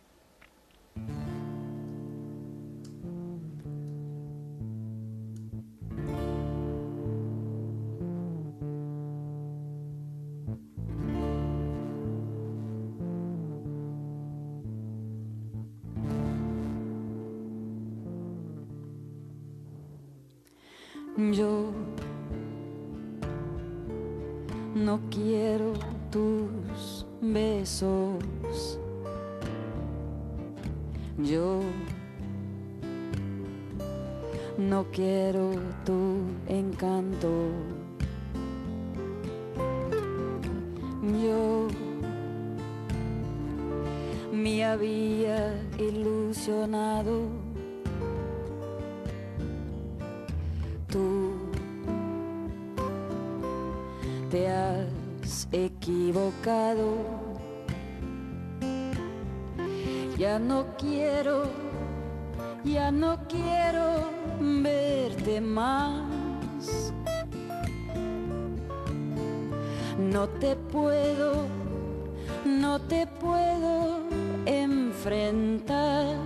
Speaker 9: Yo no quiero tus besos. Yo no quiero tu encanto. Yo me había ilusionado. Tú te has equivocado. Ya no quiero verte más. No te puedo enfrentar.